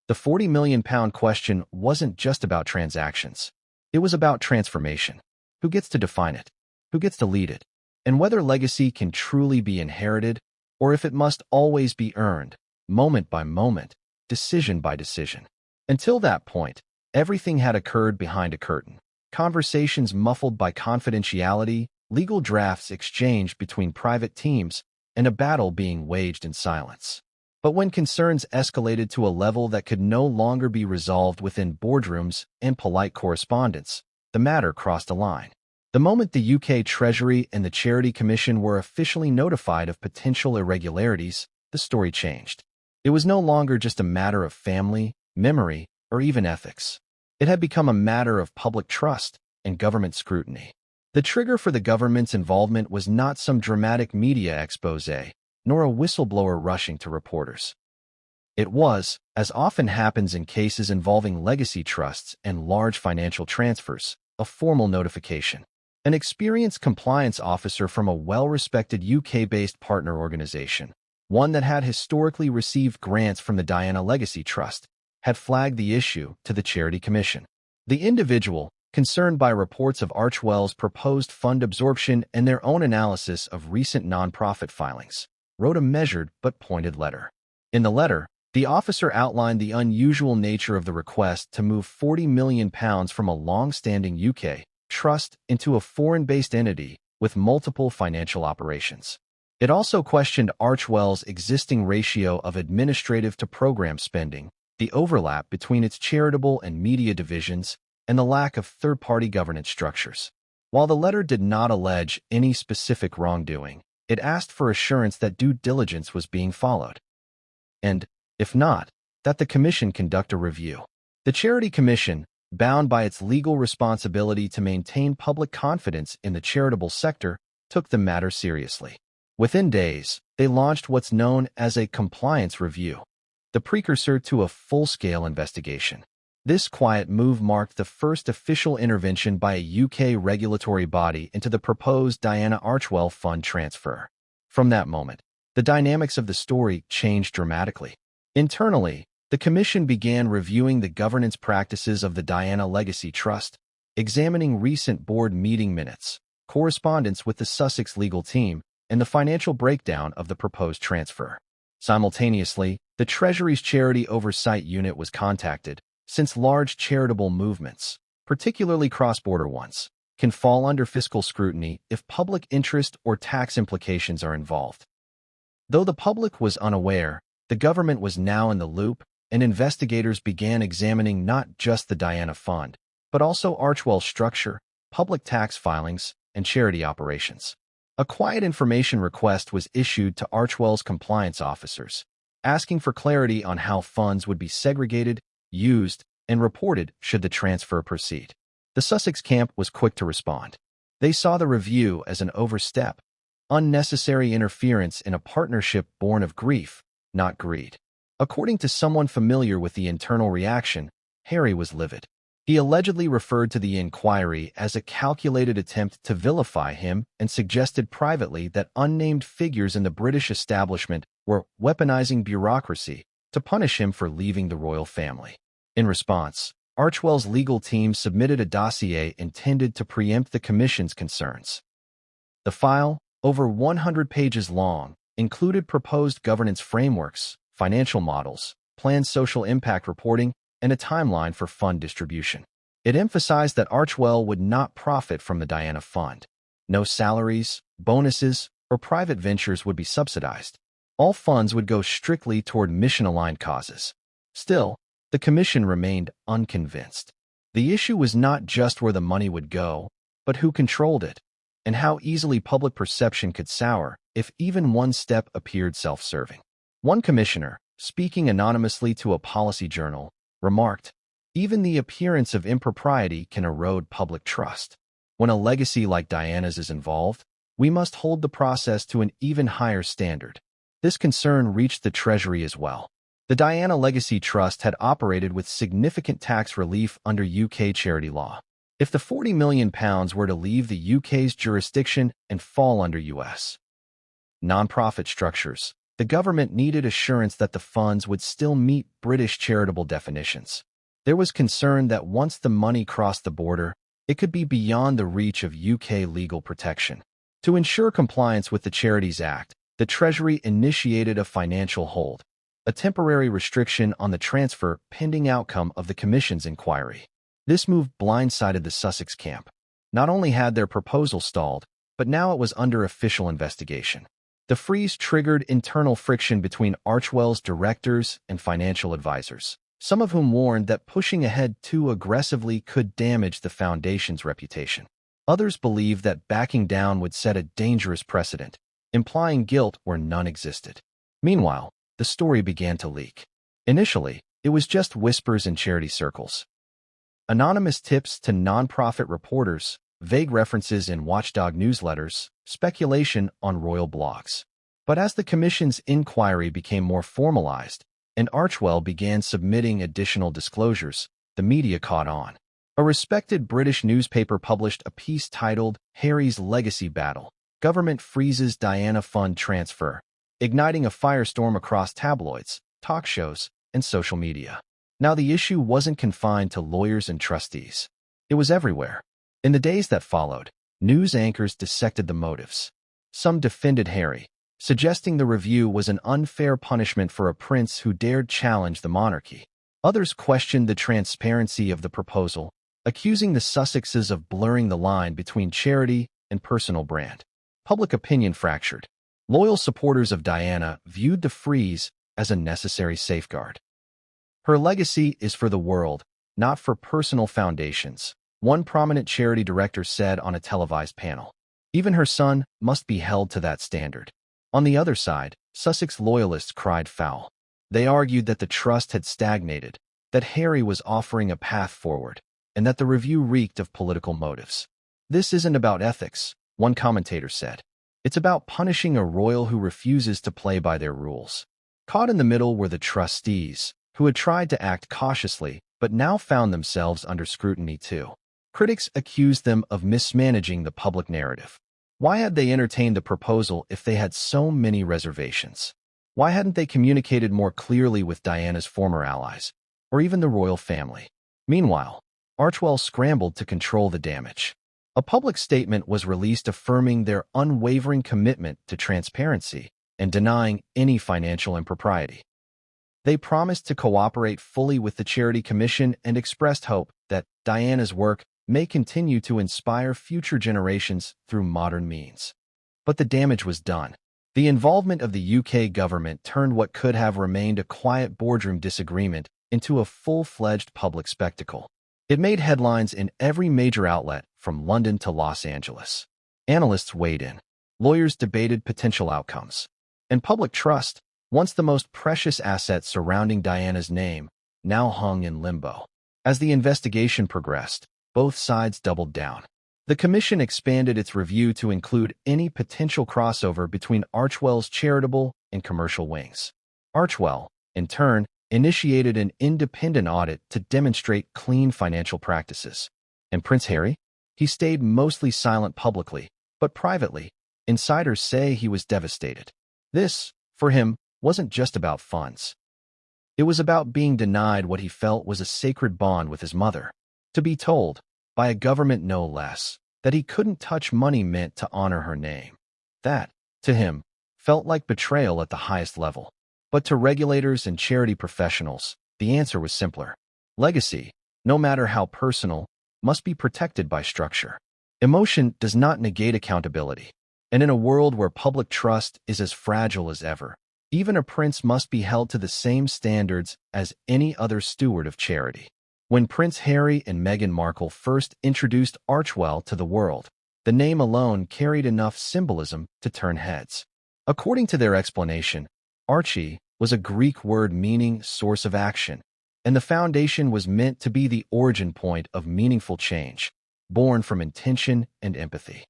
S1: The £40 million question wasn't just about transactions. It was about transformation. Who gets to define it? Who gets to lead it? And whether legacy can truly be inherited, or if it must always be earned, moment by moment, decision by decision. Until that point, everything had occurred behind a curtain. Conversations muffled by confidentiality, legal drafts exchanged between private teams, and a battle being waged in silence. But when concerns escalated to a level that could no longer be resolved within boardrooms and polite correspondence, the matter crossed a line. The moment the UK Treasury and the Charity Commission were officially notified of potential irregularities, the story changed. It was no longer just a matter of family, memory, or even ethics. It had become a matter of public trust and government scrutiny. The trigger for the government's involvement was not some dramatic media expose, nor a whistleblower rushing to reporters. It was, as often happens in cases involving legacy trusts and large financial transfers, a formal notification. An experienced compliance officer from a well-respected UK-based partner organization, one that had historically received grants from the Diana Legacy Trust, had flagged the issue to the Charity Commission. The individual, concerned by reports of Archwell's proposed fund absorption and their own analysis of recent nonprofit filings, wrote a measured but pointed letter. In the letter, the officer outlined the unusual nature of the request to move £40 million from a long-standing UK trust into a foreign-based entity with multiple financial operations. It also questioned Archwell's existing ratio of administrative to program spending, the overlap between its charitable and media divisions, and the lack of third-party governance structures. While the letter did not allege any specific wrongdoing, it asked for assurance that due diligence was being followed. And, if not, that the Commission conduct a review. The Charity Commission, bound by its legal responsibility to maintain public confidence in the charitable sector, took the matter seriously. Within days, they launched what's known as a compliance review, the precursor to a full-scale investigation. This quiet move marked the first official intervention by a UK regulatory body into the proposed Diana Archwell fund transfer. From that moment, the dynamics of the story changed dramatically. Internally, the Commission began reviewing the governance practices of the Diana Legacy Trust, examining recent board meeting minutes, correspondence with the Sussex legal team, and the financial breakdown of the proposed transfer. Simultaneously, the Treasury's Charity Oversight Unit was contacted, since large charitable movements, particularly cross-border ones, can fall under fiscal scrutiny if public interest or tax implications are involved. Though the public was unaware, the government was now in the loop, and investigators began examining not just the Diana Fund, but also Archwell's structure, public tax filings, and charity operations. A quiet information request was issued to Archwell's compliance officers, asking for clarity on how funds would be segregated, used, and reported should the transfer proceed. The Sussex camp was quick to respond. They saw the review as an overstep, unnecessary interference in a partnership born of grief, not greed. According to someone familiar with the internal reaction, Harry was livid. He allegedly referred to the inquiry as a calculated attempt to vilify him and suggested privately that unnamed figures in the British establishment were weaponizing bureaucracy to punish him for leaving the royal family. In response, Archwell's legal team submitted a dossier intended to preempt the Commission's concerns. The file, over 100 pages long, included proposed governance frameworks, financial models, planned social impact reporting, and a timeline for fund distribution. It emphasized that Archwell would not profit from the Diana Fund. No salaries, bonuses, or private ventures would be subsidized. All funds would go strictly toward mission-aligned causes. Still, the Commission remained unconvinced. The issue was not just where the money would go, but who controlled it, and how easily public perception could sour if even one step appeared self-serving. One commissioner, speaking anonymously to a policy journal, remarked, "Even the appearance of impropriety can erode public trust. When a legacy like Diana's is involved, we must hold the process to an even higher standard." This concern reached the Treasury as well. The Diana Legacy Trust had operated with significant tax relief under UK charity law. If the £40 million were to leave the UK's jurisdiction and fall under US non-profit structures, the government needed assurance that the funds would still meet British charitable definitions. There was concern that once the money crossed the border, it could be beyond the reach of UK legal protection. To ensure compliance with the Charities Act, the Treasury initiated a financial hold, a temporary restriction on the transfer pending outcome of the Commission's inquiry. This move blindsided the Sussex camp. Not only had their proposal stalled, but now it was under official investigation. The freeze triggered internal friction between Archwell's directors and financial advisors, some of whom warned that pushing ahead too aggressively could damage the foundation's reputation. Others believed that backing down would set a dangerous precedent, implying guilt where none existed. Meanwhile, the story began to leak. Initially, it was just whispers in charity circles. Anonymous tips to non-profit reporters, vague references in watchdog newsletters, speculation on royal blogs. But as the Commission's inquiry became more formalized, and Archwell began submitting additional disclosures, the media caught on. A respected British newspaper published a piece titled "Harry's Legacy Battle: Government Freezes Diana Fund Transfer," igniting a firestorm across tabloids, talk shows, and social media. Now, the issue wasn't confined to lawyers and trustees. It was everywhere. In the days that followed, news anchors dissected the motives. Some defended Harry, suggesting the review was an unfair punishment for a prince who dared challenge the monarchy. Others questioned the transparency of the proposal, accusing the Sussexes of blurring the line between charity and personal brand. Public opinion fractured. Loyal supporters of Diana viewed the freeze as a necessary safeguard. "Her legacy is for the world, not for personal foundations," one prominent charity director said on a televised panel. Even her son must be held to that standard. On the other side, Sussex loyalists cried foul. They argued that the trust had stagnated, that Harry was offering a path forward, and that the review reeked of political motives. "This isn't about ethics," one commentator said. "It's about punishing a royal who refuses to play by their rules." Caught in the middle were the trustees, who had tried to act cautiously but now found themselves under scrutiny too. Critics accused them of mismanaging the public narrative. Why had they entertained the proposal if they had so many reservations? Why hadn't they communicated more clearly with Diana's former allies, or even the royal family? Meanwhile, Archwell scrambled to control the damage. A public statement was released affirming their unwavering commitment to transparency and denying any financial impropriety. They promised to cooperate fully with the Charity Commission and expressed hope that Diana's work may continue to inspire future generations through modern means. But the damage was done. The involvement of the UK government turned what could have remained a quiet boardroom disagreement into a full-fledged public spectacle. It made headlines in every major outlet, from London to Los Angeles. Analysts weighed in. Lawyers debated potential outcomes. And public trust, once the most precious asset surrounding Diana's name, now hung in limbo. As the investigation progressed, both sides doubled down. The commission expanded its review to include any potential crossover between Archwell's charitable and commercial wings. Archwell, in turn, initiated an independent audit to demonstrate clean financial practices. And Prince Harry? He stayed mostly silent publicly, but privately, insiders say he was devastated. This, for him, wasn't just about funds. It was about being denied what he felt was a sacred bond with his mother. To be told, by a government no less, that he couldn't touch money meant to honor her name. That, to him, felt like betrayal at the highest level. But to regulators and charity professionals, the answer was simpler. Legacy, no matter how personal, must be protected by structure. Emotion does not negate accountability. And in a world where public trust is as fragile as ever, even a prince must be held to the same standards as any other steward of charity. When Prince Harry and Meghan Markle first introduced Archwell to the world, the name alone carried enough symbolism to turn heads. According to their explanation, Archie was a Greek word meaning source of action, and the foundation was meant to be the origin point of meaningful change, born from intention and empathy.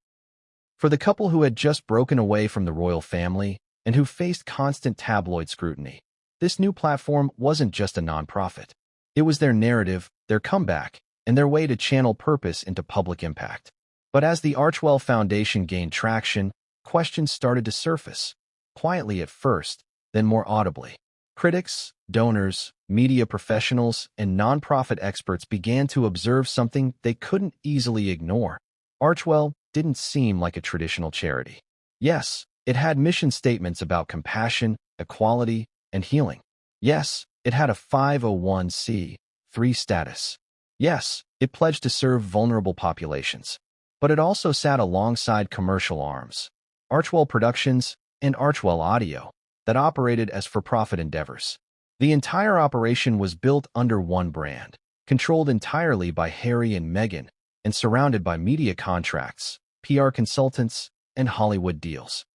S1: For the couple who had just broken away from the royal family and who faced constant tabloid scrutiny, this new platform wasn't just a nonprofit. It was their narrative, their comeback, and their way to channel purpose into public impact. But as the Archwell Foundation gained traction, questions started to surface, quietly at first, then more audibly. Critics, donors, media professionals, and nonprofit experts began to observe something they couldn't easily ignore. Archwell didn't seem like a traditional charity. Yes, it had mission statements about compassion, equality, and healing. Yes, it had a 501(c)(3) status. Yes, it pledged to serve vulnerable populations. But it also sat alongside commercial arms, Archwell Productions and Archwell Audio, that operated as for-profit endeavors. The entire operation was built under one brand, controlled entirely by Harry and Meghan, and surrounded by media contracts, PR consultants, and Hollywood deals.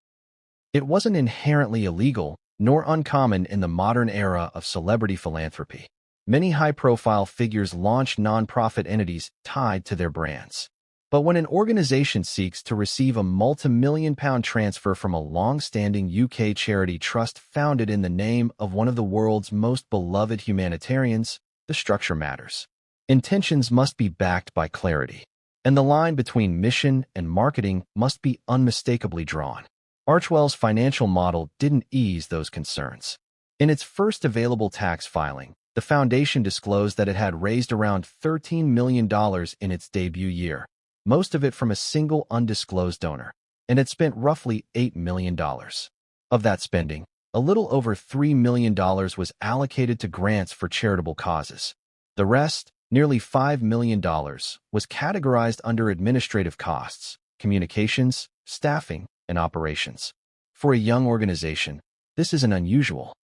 S1: It wasn't inherently illegal, nor uncommon in the modern era of celebrity philanthropy. Many high-profile figures launch nonprofit entities tied to their brands. But when an organization seeks to receive a multi-million-pound transfer from a long-standing UK charity trust founded in the name of one of the world's most beloved humanitarians, the structure matters. Intentions must be backed by clarity, and the line between mission and marketing must be unmistakably drawn. Archwell's financial model didn't ease those concerns. In its first available tax filing, the foundation disclosed that it had raised around $13 million in its debut year, most of it from a single undisclosed donor, and it spent roughly $8 million. Of that spending, a little over $3 million was allocated to grants for charitable causes. The rest, nearly $5 million, was categorized under administrative costs, communications, staffing, and operations. For a young organization, this isn't unusual.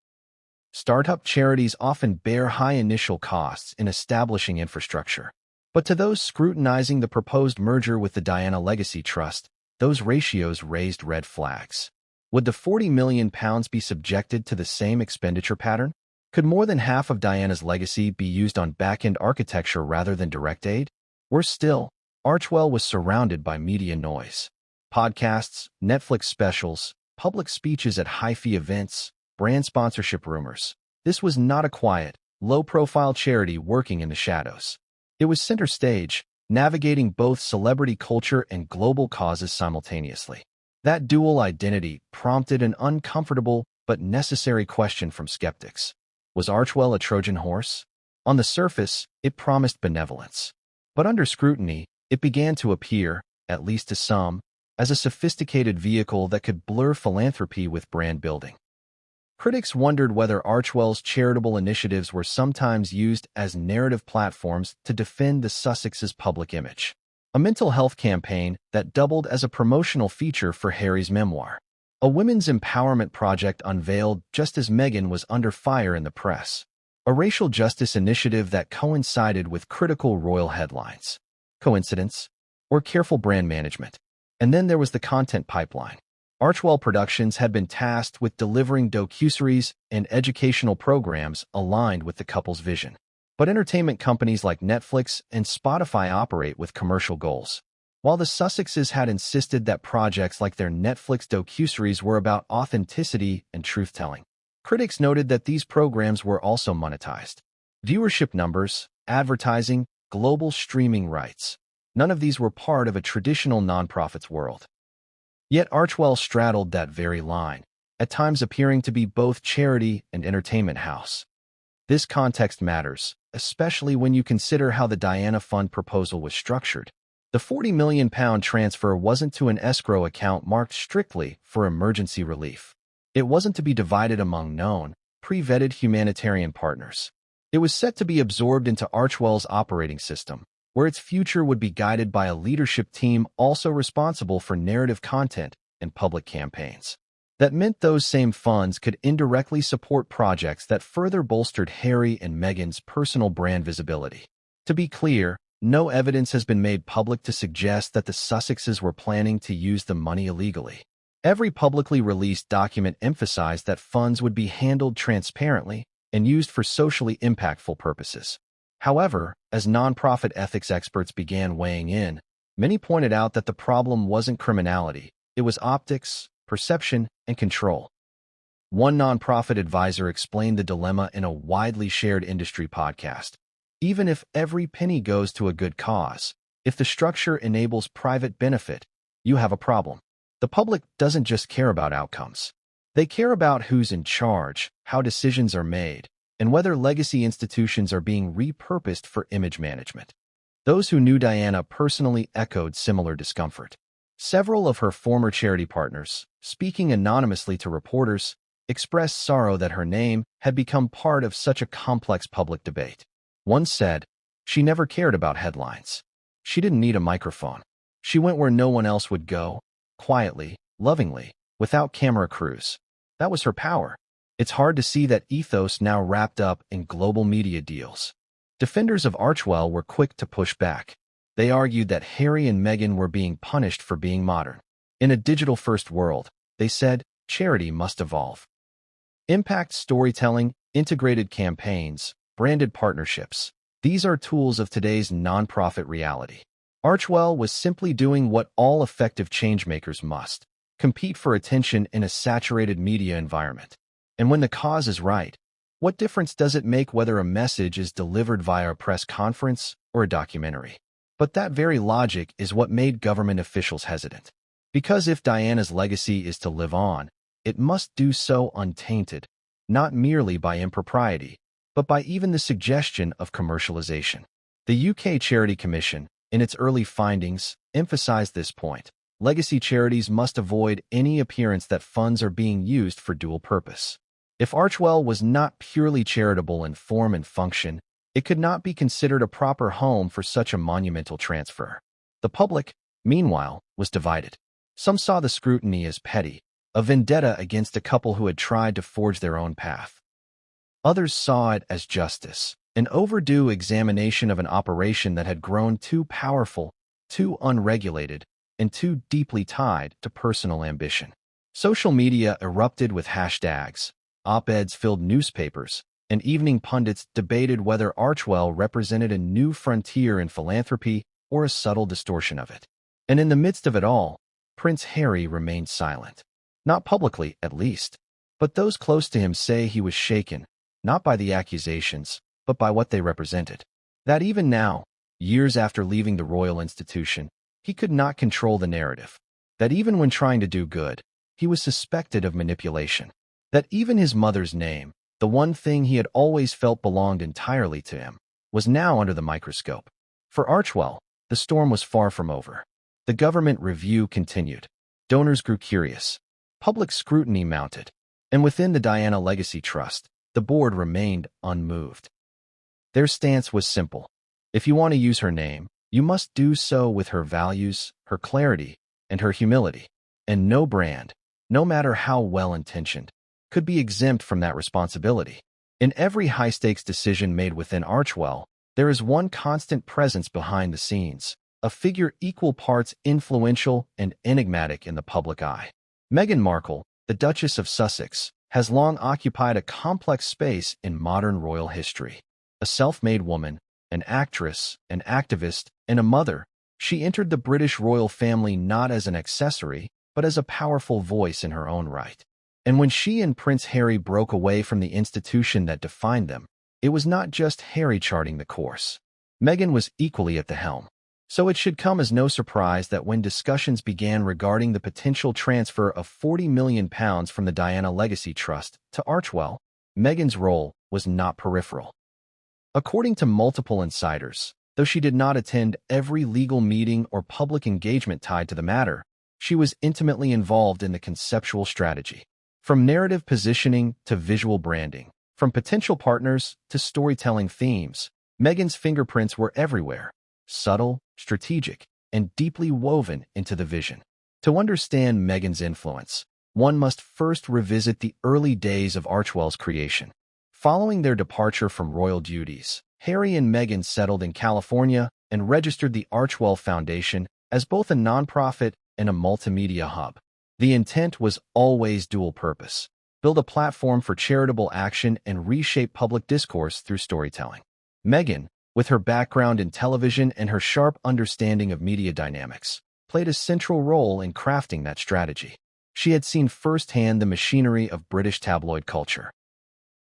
S1: Startup charities often bear high initial costs in establishing infrastructure. But to those scrutinizing the proposed merger with the Diana Legacy Trust, those ratios raised red flags. Would the £40 million be subjected to the same expenditure pattern? Could more than half of Diana's legacy be used on back-end architecture rather than direct aid? Worse still, Archwell was surrounded by media noise. Podcasts, Netflix specials, public speeches at high-fee events, brand sponsorship rumors. This was not a quiet, low-profile charity working in the shadows. It was center stage, navigating both celebrity culture and global causes simultaneously. That dual identity prompted an uncomfortable but necessary question from skeptics. Was Archwell a Trojan horse? On the surface, it promised benevolence. But under scrutiny, it began to appear, at least to some, as a sophisticated vehicle that could blur philanthropy with brand building. Critics wondered whether Archwell's charitable initiatives were sometimes used as narrative platforms to defend the Sussex's public image. A mental health campaign that doubled as a promotional feature for Harry's memoir. A women's empowerment project unveiled just as Meghan was under fire in the press. A racial justice initiative that coincided with critical royal headlines. Coincidence? Or careful brand management? And then there was the content pipeline. Archwell Productions had been tasked with delivering docuseries and educational programs aligned with the couple's vision. But entertainment companies like Netflix and Spotify operate with commercial goals. While the Sussexes had insisted that projects like their Netflix docuseries were about authenticity and truth-telling, critics noted that these programs were also monetized. Viewership numbers, advertising, global streaming rights. None of these were part of a traditional nonprofit's world. Yet Archwell straddled that very line, at times appearing to be both charity and entertainment house. This context matters, especially when you consider how the Diana Fund proposal was structured. The £40 million transfer wasn't to an escrow account marked strictly for emergency relief. It wasn't to be divided among known, pre-vetted humanitarian partners. It was set to be absorbed into Archwell's operating system, where its future would be guided by a leadership team also responsible for narrative content and public campaigns. That meant those same funds could indirectly support projects that further bolstered Harry and Meghan's personal brand visibility. To be clear, no evidence has been made public to suggest that the Sussexes were planning to use the money illegally. Every publicly released document emphasized that funds would be handled transparently and used for socially impactful purposes. However, as nonprofit ethics experts began weighing in, many pointed out that the problem wasn't criminality, it was optics, perception, and control. One nonprofit advisor explained the dilemma in a widely shared industry podcast. Even if every penny goes to a good cause, if the structure enables private benefit, you have a problem. The public doesn't just care about outcomes. They care about who's in charge, how decisions are made, and whether legacy institutions are being repurposed for image management. Those who knew Diana personally echoed similar discomfort. Several of her former charity partners, speaking anonymously to reporters, expressed sorrow that her name had become part of such a complex public debate. One said, "She never cared about headlines. She didn't need a microphone. She went where no one else would go, quietly, lovingly, without camera crews. That was her power." It's hard to see that ethos now wrapped up in global media deals. Defenders of Archwell were quick to push back. They argued that Harry and Meghan were being punished for being modern. In a digital-first world, they said, charity must evolve. Impact storytelling, integrated campaigns, branded partnerships. These are tools of today's nonprofit reality. Archwell was simply doing what all effective changemakers must: compete for attention in a saturated media environment. And when the cause is right, what difference does it make whether a message is delivered via a press conference or a documentary? But that very logic is what made government officials hesitant. Because if Diana's legacy is to live on, it must do so untainted, not merely by impropriety, but by even the suggestion of commercialization. The UK Charity Commission, in its early findings, emphasized this point. Legacy charities must avoid any appearance that funds are being used for dual purpose. If Archwell was not purely charitable in form and function, it could not be considered a proper home for such a monumental transfer. The public, meanwhile, was divided. Some saw the scrutiny as petty, a vendetta against a couple who had tried to forge their own path. Others saw it as justice, an overdue examination of an operation that had grown too powerful, too unregulated, and too deeply tied to personal ambition. Social media erupted with hashtags. Op-eds filled newspapers, and evening pundits debated whether Archwell represented a new frontier in philanthropy or a subtle distortion of it. And in the midst of it all, Prince Harry remained silent. Not publicly, at least. But those close to him say he was shaken, not by the accusations, but by what they represented. That even now, years after leaving the royal institution, he could not control the narrative. That even when trying to do good, he was suspected of manipulation. That even his mother's name, the one thing he had always felt belonged entirely to him, was now under the microscope. For Archwell, the storm was far from over. The government review continued. Donors grew curious. Public scrutiny mounted. And within the Diana Legacy Trust, the board remained unmoved. Their stance was simple. If you want to use her name, you must do so with her values, her clarity, and her humility. And no brand, no matter how well-intentioned, could be exempt from that responsibility. In every high-stakes decision made within Archewell, there is one constant presence behind the scenes, a figure equal parts influential and enigmatic in the public eye. Meghan Markle, the Duchess of Sussex, has long occupied a complex space in modern royal history. A self-made woman, an actress, an activist, and a mother, she entered the British royal family not as an accessory, but as a powerful voice in her own right. And when she and Prince Harry broke away from the institution that defined them, it was not just Harry charting the course. Meghan was equally at the helm. So it should come as no surprise that when discussions began regarding the potential transfer of £40 million from the Diana Legacy Trust to Archewell, Meghan's role was not peripheral. According to multiple insiders, though she did not attend every legal meeting or public engagement tied to the matter, she was intimately involved in the conceptual strategy. From narrative positioning to visual branding, from potential partners to storytelling themes, Meghan's fingerprints were everywhere, subtle, strategic, and deeply woven into the vision. To understand Meghan's influence, one must first revisit the early days of Archewell's creation. Following their departure from royal duties, Harry and Meghan settled in California and registered the Archewell Foundation as both a nonprofit and a multimedia hub. The intent was always dual purpose: build a platform for charitable action and reshape public discourse through storytelling. Meghan, with her background in television and her sharp understanding of media dynamics, played a central role in crafting that strategy. She had seen firsthand the machinery of British tabloid culture,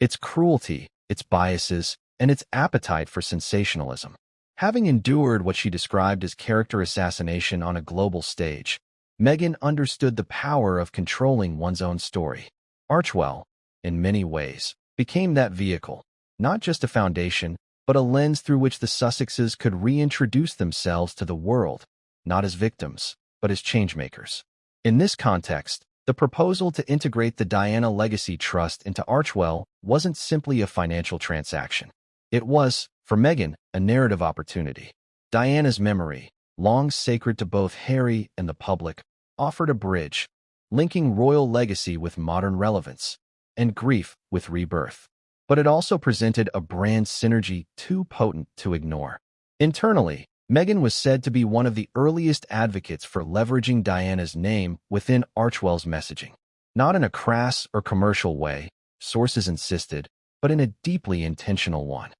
S1: its cruelty, its biases, and its appetite for sensationalism. Having endured what she described as character assassination on a global stage, Meghan understood the power of controlling one's own story. Archewell, in many ways, became that vehicle, not just a foundation, but a lens through which the Sussexes could reintroduce themselves to the world, not as victims, but as changemakers. In this context, the proposal to integrate the Diana Legacy Trust into Archewell wasn't simply a financial transaction. It was, for Meghan, a narrative opportunity. Diana's memory, long sacred to both Harry and the public, offered a bridge, linking royal legacy with modern relevance, and grief with rebirth. But it also presented a brand synergy too potent to ignore. Internally, Meghan was said to be one of the earliest advocates for leveraging Diana's name within Archewell's messaging. Not in a crass or commercial way, sources insisted, but in a deeply intentional one.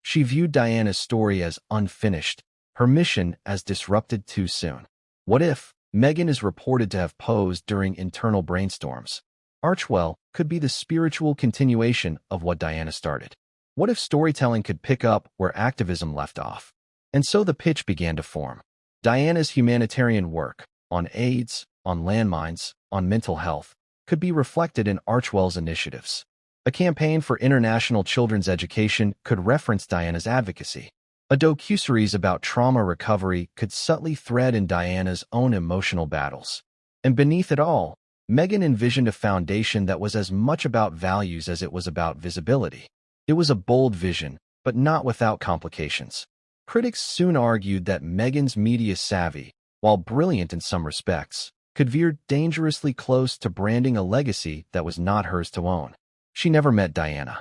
S1: She viewed Diana's story as unfinished, her mission as disrupted too soon. What if, Meghan is reported to have posed during internal brainstorms, Archewell could be the spiritual continuation of what Diana started? What if storytelling could pick up where activism left off? And so the pitch began to form. Diana's humanitarian work, on AIDS, on landmines, on mental health, could be reflected in Archewell's initiatives. A campaign for international children's education could reference Diana's advocacy. A docuseries about trauma recovery could subtly thread in Diana's own emotional battles. And beneath it all, Meghan envisioned a foundation that was as much about values as it was about visibility. It was a bold vision, but not without complications. Critics soon argued that Meghan's media savvy, while brilliant in some respects, could veer dangerously close to branding a legacy that was not hers to own. She never met Diana.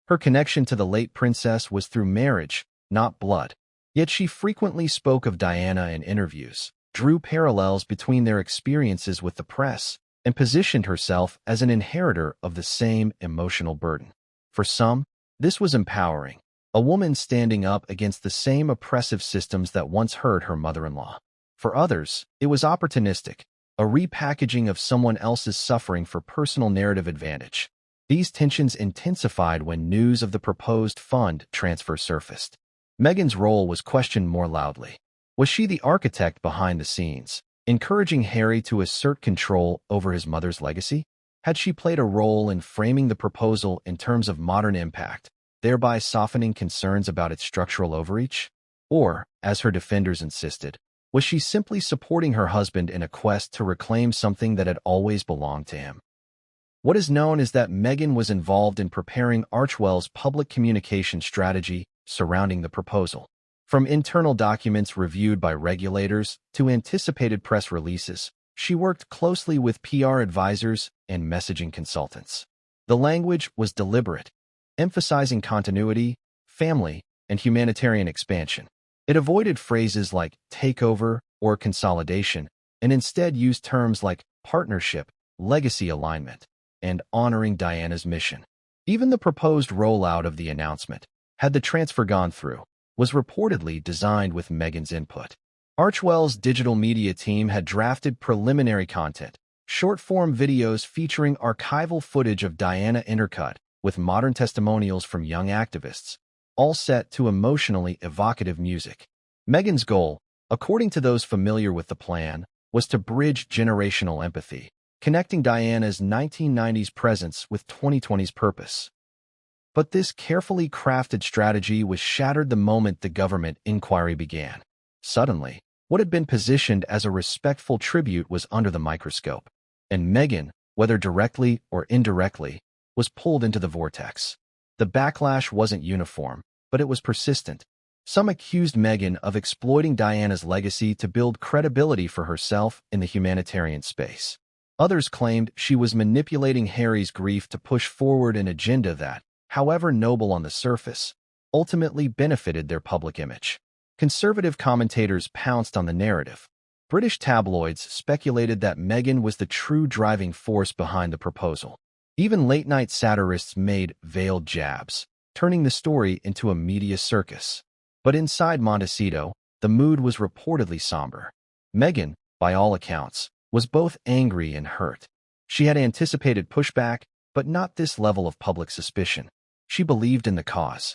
S1: Her connection to the late princess was through marriage, not blood. Yet she frequently spoke of Diana in interviews, drew parallels between their experiences with the press, and positioned herself as an inheritor of the same emotional burden. For some, this was empowering, a woman standing up against the same oppressive systems that once hurt her mother-in-law. For others, it was opportunistic, a repackaging of someone else's suffering for personal narrative advantage. These tensions intensified when news of the proposed fund transfer surfaced. Meghan's role was questioned more loudly. Was she the architect behind the scenes, encouraging Harry to assert control over his mother's legacy? Had she played a role in framing the proposal in terms of modern impact, thereby softening concerns about its structural overreach? Or, as her defenders insisted, was she simply supporting her husband in a quest to reclaim something that had always belonged to him? What is known is that Meghan was involved in preparing Archewell's public communication strategy surrounding the proposal. From internal documents reviewed by regulators to anticipated press releases, she worked closely with PR advisors and messaging consultants. The language was deliberate, emphasizing continuity, family, and humanitarian expansion. It avoided phrases like takeover or consolidation and instead used terms like partnership, legacy alignment, and honoring Diana's mission. Even the proposed rollout of the announcement, had the transfer gone through, was reportedly designed with Meghan's input. Archewell's digital media team had drafted preliminary content, short-form videos featuring archival footage of Diana intercut with modern testimonials from young activists, all set to emotionally evocative music. Meghan's goal, according to those familiar with the plan, was to bridge generational empathy, connecting Diana's 1990s presence with 2020's purpose. But this carefully crafted strategy was shattered the moment the government inquiry began. Suddenly, what had been positioned as a respectful tribute was under the microscope, and Meghan, whether directly or indirectly, was pulled into the vortex. The backlash wasn't uniform, but it was persistent. Some accused Meghan of exploiting Diana's legacy to build credibility for herself in the humanitarian space. Others claimed she was manipulating Harry's grief to push forward an agenda that, however noble on the surface, ultimately benefited their public image. Conservative commentators pounced on the narrative. British tabloids speculated that Meghan was the true driving force behind the proposal. Even late-night satirists made veiled jabs, turning the story into a media circus. But inside Montecito, the mood was reportedly somber. Meghan, by all accounts, was both angry and hurt. She had anticipated pushback, but not this level of public suspicion. She believed in the cause.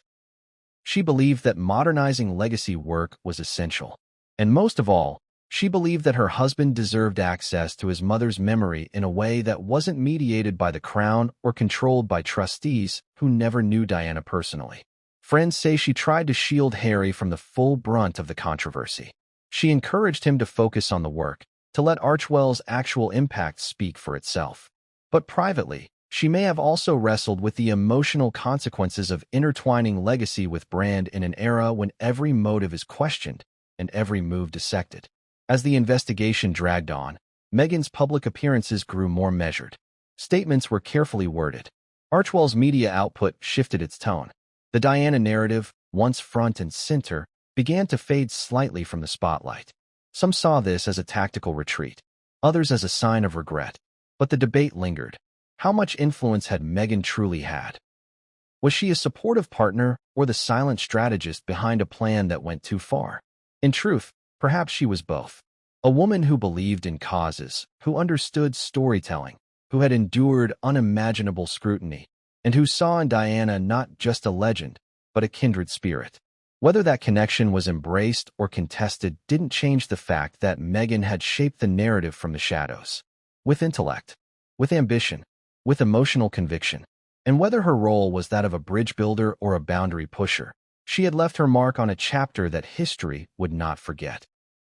S1: She believed that modernizing legacy work was essential. And most of all, she believed that her husband deserved access to his mother's memory in a way that wasn't mediated by the crown or controlled by trustees who never knew Diana personally. Friends say she tried to shield Harry from the full brunt of the controversy. She encouraged him to focus on the work, to let Archewell's actual impact speak for itself. But privately, she may have also wrestled with the emotional consequences of intertwining legacy with brand in an era when every motive is questioned and every move dissected. As the investigation dragged on, Meghan's public appearances grew more measured. Statements were carefully worded. Archewell's media output shifted its tone. The Diana narrative, once front and center, began to fade slightly from the spotlight. Some saw this as a tactical retreat, others as a sign of regret. But the debate lingered. How much influence had Meghan truly had? Was she a supportive partner or the silent strategist behind a plan that went too far? In truth, perhaps she was both. A woman who believed in causes, who understood storytelling, who had endured unimaginable scrutiny, and who saw in Diana not just a legend, but a kindred spirit. Whether that connection was embraced or contested didn't change the fact that Meghan had shaped the narrative from the shadows. With intellect, with ambition, with emotional conviction, and whether her role was that of a bridge builder or a boundary pusher, she had left her mark on a chapter that history would not forget.